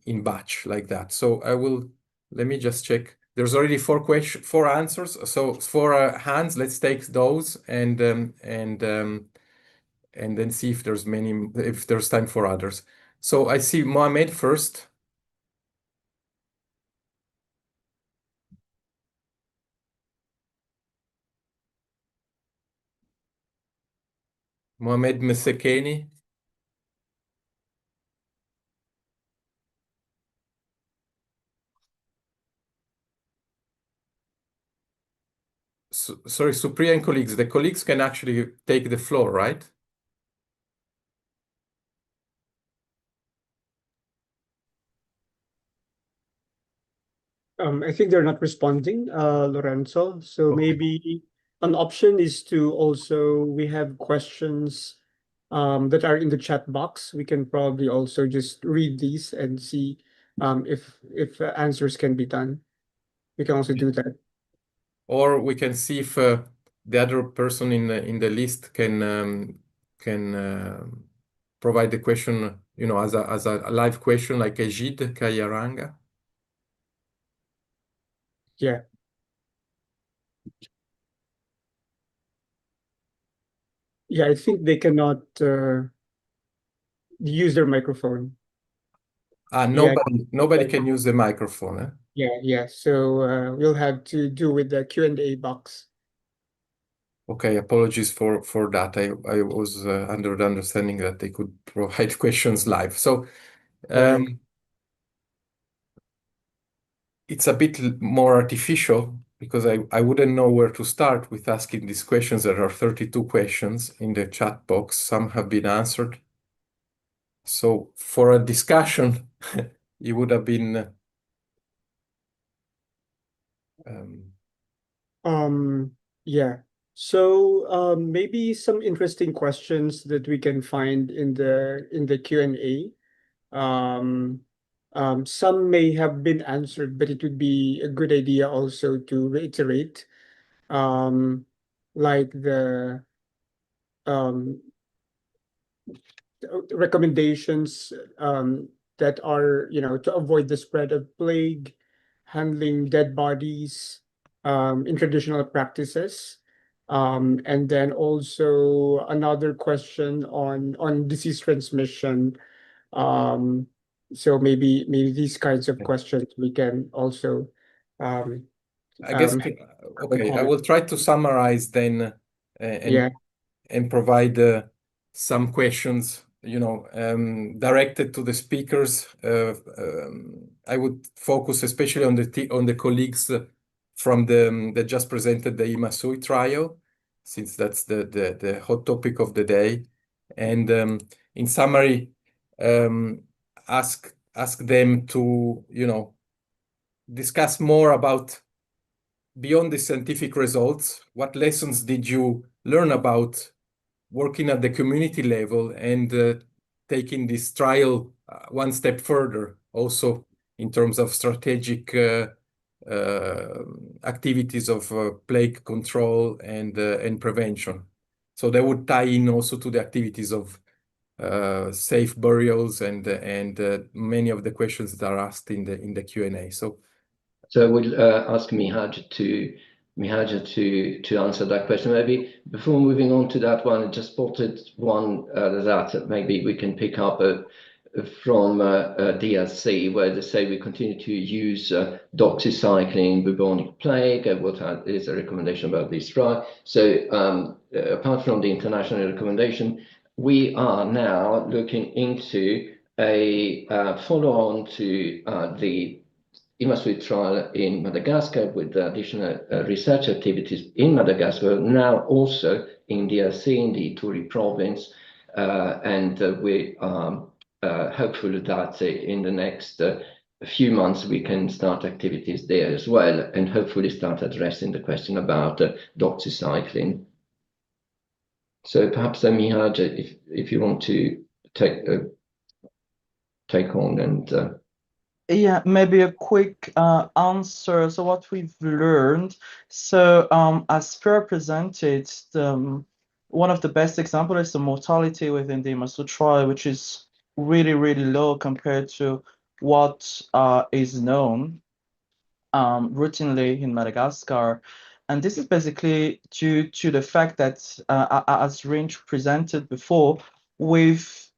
in batch like that. So let me just check. There's already four answers, so 4 hands. Let's take those and then see if there's time for others. So I see Mohamed first. Mohamed Mesekeni. Sorry, Supriya and colleagues. The colleagues can actually take the floor, right? I think they're not responding, Lorenzo. So maybe an option is to also, we have questions that are in the chat box. We can probably also just read these and see if answers can be done. We can also do that. Or we can see if the other person in the list can provide the question, as a live question, like Ejid Kayaranga. Yeah. Yeah, I think they cannot use their microphone. Nobody can use the microphone. Eh? Yeah. So we'll have to do with the Q&A box. Okay, apologies for that. I was under the understanding that they could provide questions live. So it's a bit more artificial because I wouldn't know where to start with asking these questions. There are 32 questions in the chat box. Some have been answered. So for a discussion, it would have been yeah. So maybe some interesting questions that we can find in the Q&A. Some may have been answered, but it would be a good idea also to reiterate, like the recommendations that are, to avoid the spread of plague, handling dead bodies in traditional practices. And then also another question on disease transmission. So maybe these kinds of questions we can also I guess okay. I will try to summarize then and provide some questions, directed to the speakers. I would focus especially on the colleagues from that just presented the IMASUI trial, since that's the hot topic of the day, and in summary, ask them to discuss more about, beyond the scientific results, what lessons did you learn about working at the community level and taking this trial one step further, also in terms of strategic activities of plague control and prevention. So they would tie in also to the activities of safe burials and many of the questions that are asked in the Q&A. So I would ask Mihaja to answer that question. Maybe before moving on to that one, I just spotted one that maybe we can pick up from DRC, where they say we continue to use doxycycline bubonic plague. What is a recommendation about this trial? So apart from the international recommendation, we are now looking into a follow-on to the IMASUI trial in Madagascar with additional research activities in Madagascar, now also in DRC, in the Ituri province, and we are hopeful that in the next few months we can start activities there as well, and hopefully start addressing the question about doxycycline. So perhaps Mihaja, if you want to take on and yeah, maybe a quick answer. So what we've learned, so as Per presented, one of the best examples is the mortality within the IMASUI trial, which is really, really low compared to what is known routinely in Madagascar. And this is basically due to the fact that, as Rinch presented before, we've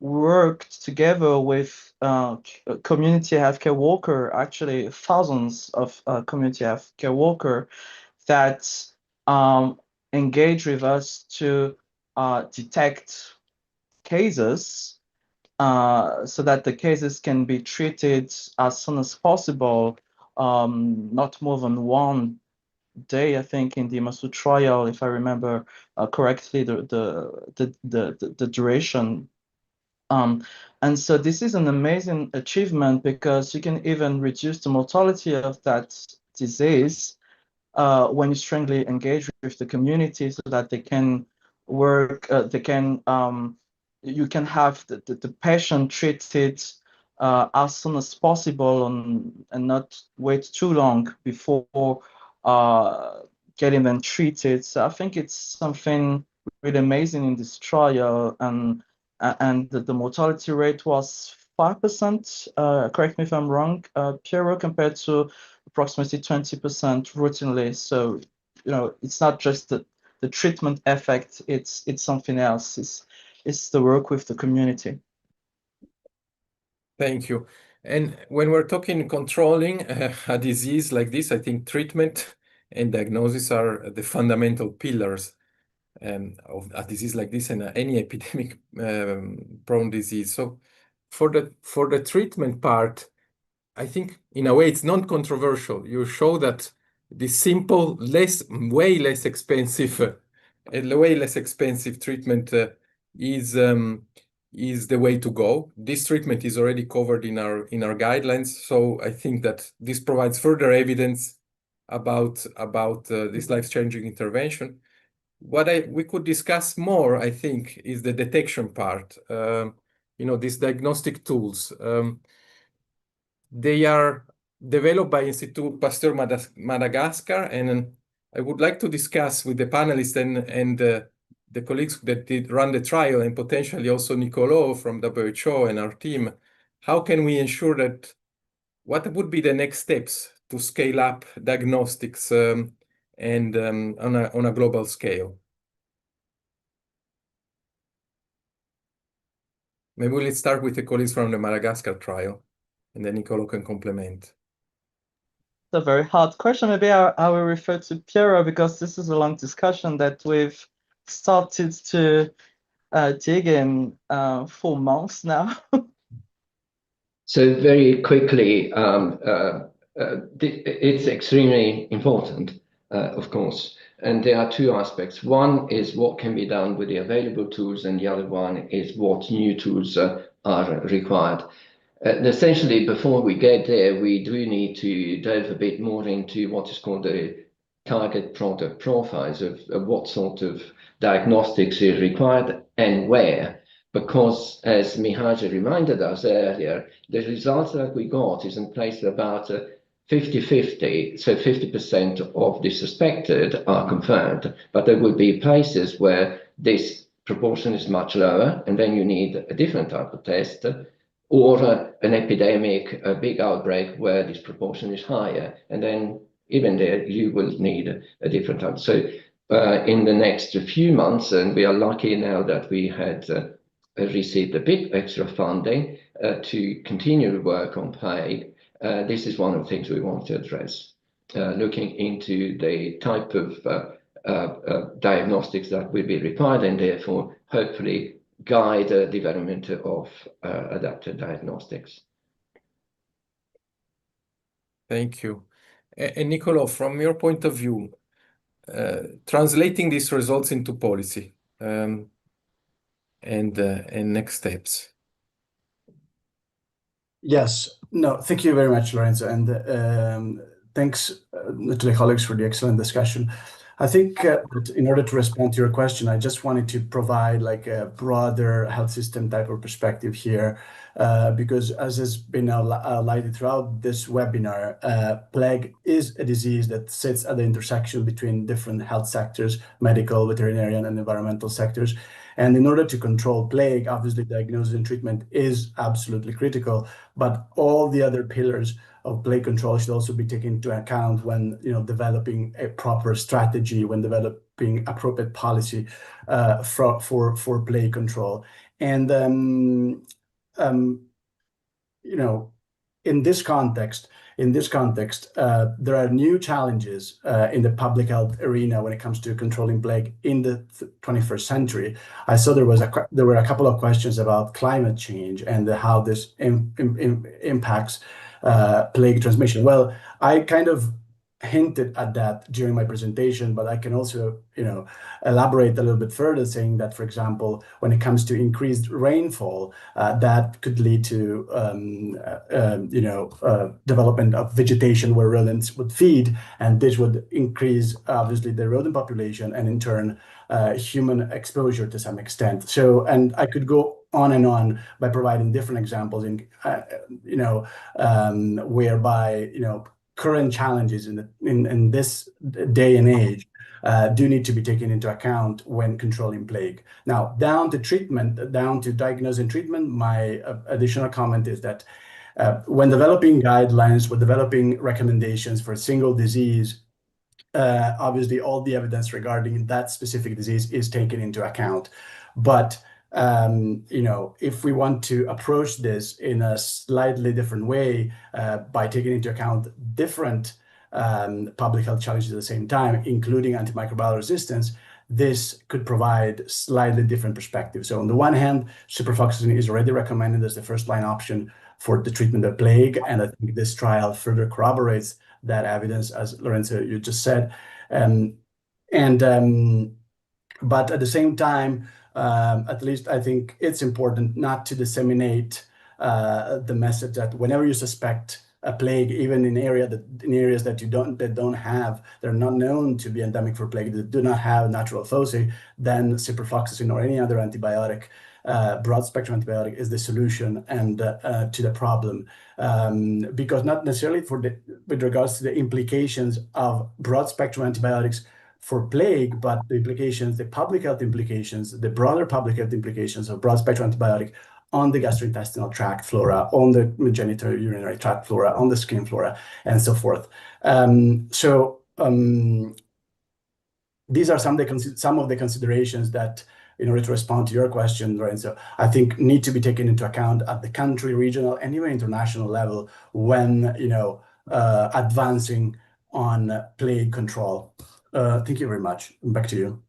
worked together with community healthcare worker, actually thousands of community healthcare worker that engage with us to detect cases so that the cases can be treated as soon as possible, not more than one day, I think, in the IMASUI trial, if I remember correctly, the duration. And so this is an amazing achievement because you can even reduce the mortality of that disease when you strongly engage with the community so that they can work. You can have the patient treated as soon as possible and not wait too long before getting them treated. So I think it's something really amazing in this trial, and the mortality rate was 5%. Correct me if I'm wrong, Piero, compared to approximately 20% routinely. So it's not just the treatment effect; it's something else. It's the work with the community. Thank you. And when we're talking controlling a disease like this, I think treatment and diagnosis are the fundamental pillars of a disease like this and any epidemic prone disease. So for the treatment part, I think in a way it's non-controversial. You show that the simple, way less expensive treatment is the way to go. This treatment is already covered in our guidelines, so I think that this provides further evidence about this life-changing intervention. What we could discuss more, I think, is the detection part. These diagnostic tools. They are developed by Institut Pasteur Madagascar, and I would like to discuss with the panelists and the colleagues that did run the trial, and potentially also Niccolò from WHO and our team, how can we ensure that what would be the next steps to scale up diagnostics and on a global scale? Maybe let's start with the colleagues from the Madagascar trial, and then Niccolò can complement. It's a very hard question. Maybe I will refer to Piero, because this is a long discussion that we've started to dig in for months now. So very quickly, it's extremely important, of course. And there are two aspects. One is what can be done with the available tools, and the other one is what new tools are required. Essentially, before we get there, we do need to delve a bit more into what is called the target product profiles of what sort of diagnostics is required and where. Because, as Mihaja reminded us earlier, the results that we got is in place about 50-50, so 50% of the suspected are confirmed, but there will be places where this proportion is much lower, and then you need a different type of test, or an epidemic, a big outbreak where this proportion is higher, and then even there you will need a different type. So in the next few months, and we are lucky now that we had received a bit extra funding to continue to work on plague. This is one of the things we want to address, looking into the type of diagnostics that will be required, and therefore hopefully guide the development of adapted diagnostics. Thank you. And Niccolò, from your point of view, translating these results into policy and next steps. Yes, no, thank you very much, Lorenzo, and thanks to the colleagues for the excellent discussion. I think that in order to respond to your question, I just wanted to provide like a broader health system type of perspective here, because as has been highlighted throughout this webinar, plague is a disease that sits at the intersection between different health sectors, medical, veterinarian, and environmental sectors. And in order to control plague, obviously diagnosis and treatment is absolutely critical, but all the other pillars of plague control should also be taken into account when developing a proper strategy, when developing appropriate policy for plague control. And in this context, there are new challenges in the public health arena when it comes to controlling plague in the 21st century. I saw there were a couple of questions about climate change and how this impacts plague transmission. Well, I kind of hinted at that during my presentation, but I can also, elaborate a little bit further, saying that, for example, when it comes to increased rainfall, that could lead to, development of vegetation where rodents would feed, and this would increase, obviously, the rodent population, and in turn, human exposure to some extent. So, and I could go on by providing different examples whereby, current challenges in this day and age do need to be taken into account when controlling plague. Now, down to diagnosis and treatment, my additional comment is that when developing guidelines, when developing recommendations for a single disease, obviously all the evidence regarding that specific disease is taken into account. But if we want to approach this in a slightly different way, by taking into account different public health challenges at the same time, including antimicrobial resistance, this could provide slightly different perspectives. So on the one hand, ciprofloxacin is already recommended as the first-line option for the treatment of plague, and I think this trial further corroborates that evidence, as Lorenzo, you just said. But at the same time, at least I think it's important not to disseminate the message that whenever you suspect a plague, even in areas that they're not known to be endemic for plague, that do not have natural foci, then ciprofloxacin or any other antibiotic, broad spectrum antibiotic, is the solution and to the problem, because not necessarily with regards to the implications of broad spectrum antibiotics for plague, but the public health implications, the broader public health implications of broad spectrum antibiotic on the gastrointestinal tract flora, on the genitourinary tract flora, on the skin flora, and so forth. These are some of the considerations that, in order to respond to your question, Lorenzo, I think need to be taken into account at the country, regional, and even international level when advancing on plague control. Thank you very much. Back to you.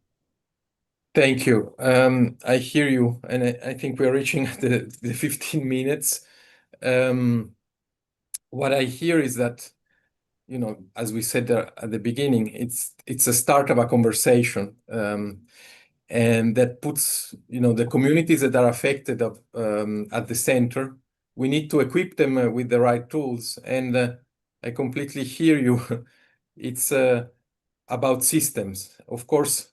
Thank you. I hear you, and I think we're reaching the 15 minutes. What I hear is that, as we said at the beginning, it's a start of a conversation, and that puts, the communities that are affected at the center. We need to equip them with the right tools, and I completely hear you. It's about systems. Of course,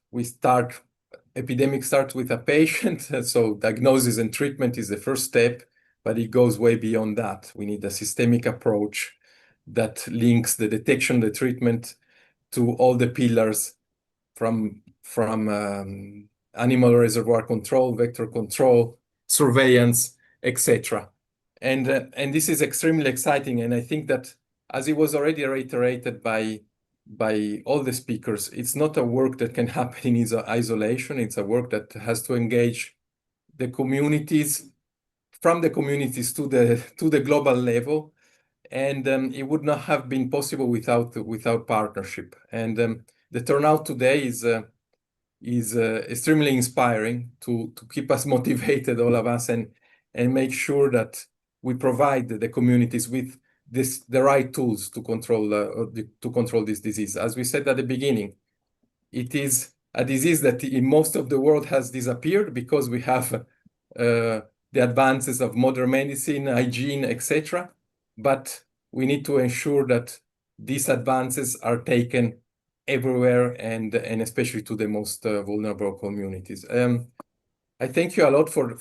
epidemic starts with a patient, so diagnosis and treatment is the first step, but it goes way beyond that. We need a systemic approach that links the detection, the treatment, to all the pillars from animal reservoir control, vector control, surveillance, etc. And this is extremely exciting, and I think that, as it was already reiterated by all the speakers, it's not a work that can happen in isolation. It's a work that has to engage the communities, from the communities to the global level, and it would not have been possible without partnership. And the turnout today is extremely inspiring to keep us motivated, all of us, and make sure that we provide the communities with the right tools to control this disease. As we said at the beginning, it is a disease that in most of the world has disappeared because we have the advances of modern medicine, hygiene, etc. But we need to ensure that these advances are taken everywhere, and especially to the most vulnerable communities. I thank you a lot for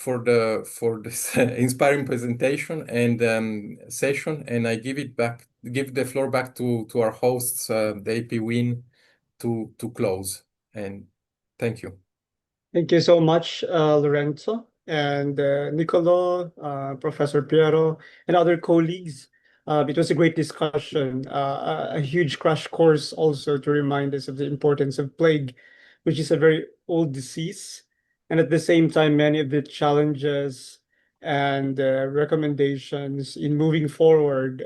this inspiring presentation and session, and I give the floor back to our hosts, the EPI-WIN, to close. And thank you. Thank you so much, Lorenzo and Nicolo, Professor Piero, and other colleagues. It was a great discussion, a huge crash course also to remind us of the importance of plague, which is a very old disease. And at the same time, many of the challenges and recommendations in moving forward,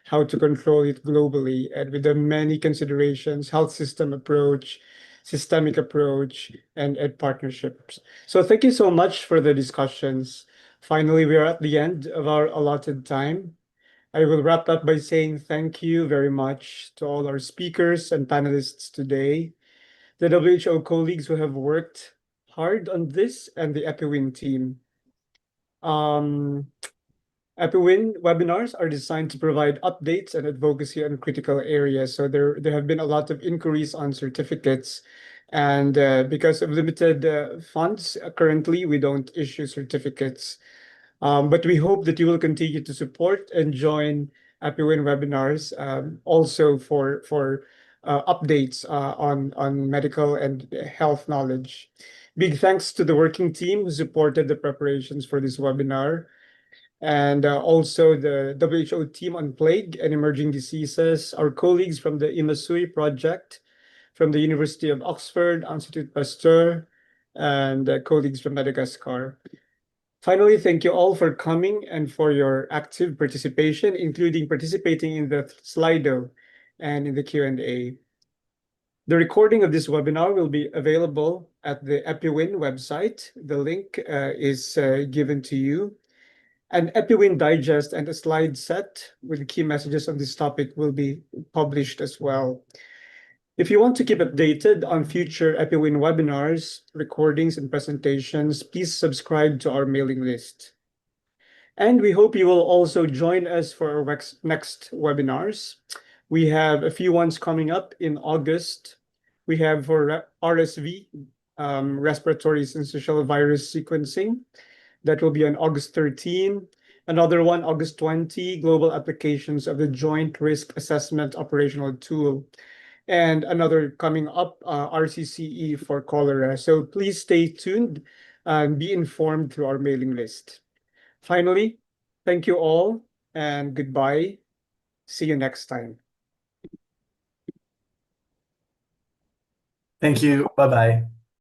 how to control it globally, and with the many considerations, health system approach, systemic approach, and partnerships. So thank you so much for the discussions. Finally, we are at the end of our allotted time. I will wrap up by saying thank you very much to all our speakers and panelists today, the WHO colleagues who have worked hard on this, and the EPI-WIN team. EPI-WIN webinars are designed to provide updates and advocacy on critical areas. So there have been a lot of inquiries on certificates, and because of limited funds currently, we don't issue certificates. But we hope that you will continue to support and join EPI-WIN webinars, also for updates on medical and health knowledge. Big thanks to the working team who supported the preparations for this webinar, and also the WHO team on plague and emerging diseases, our colleagues from the Imasui project, from the University of Oxford, Institut Pasteur, and colleagues from Madagascar. Finally, thank you all for coming and for your active participation, including participating in the Slido and in the Q&A. The recording of this webinar will be available at the EPI-WIN website. The link is given to you. An EPI-WIN digest and a slide set with key messages on this topic will be published as well. If you want to keep updated on future EPI-WIN webinars, recordings, and presentations, please subscribe to our mailing list. And we hope you will also join us for our next webinars. We have a few ones coming up in August. We have for RSV, respiratory syncytial virus sequencing. That will be on August 13. Another one, August 20, global applications of the Joint Risk Assessment Operational Tool. And another coming up, RCCE for cholera. So please stay tuned and be informed through our mailing list. Finally, thank you all and goodbye. See you next time. Thank you. Bye-bye.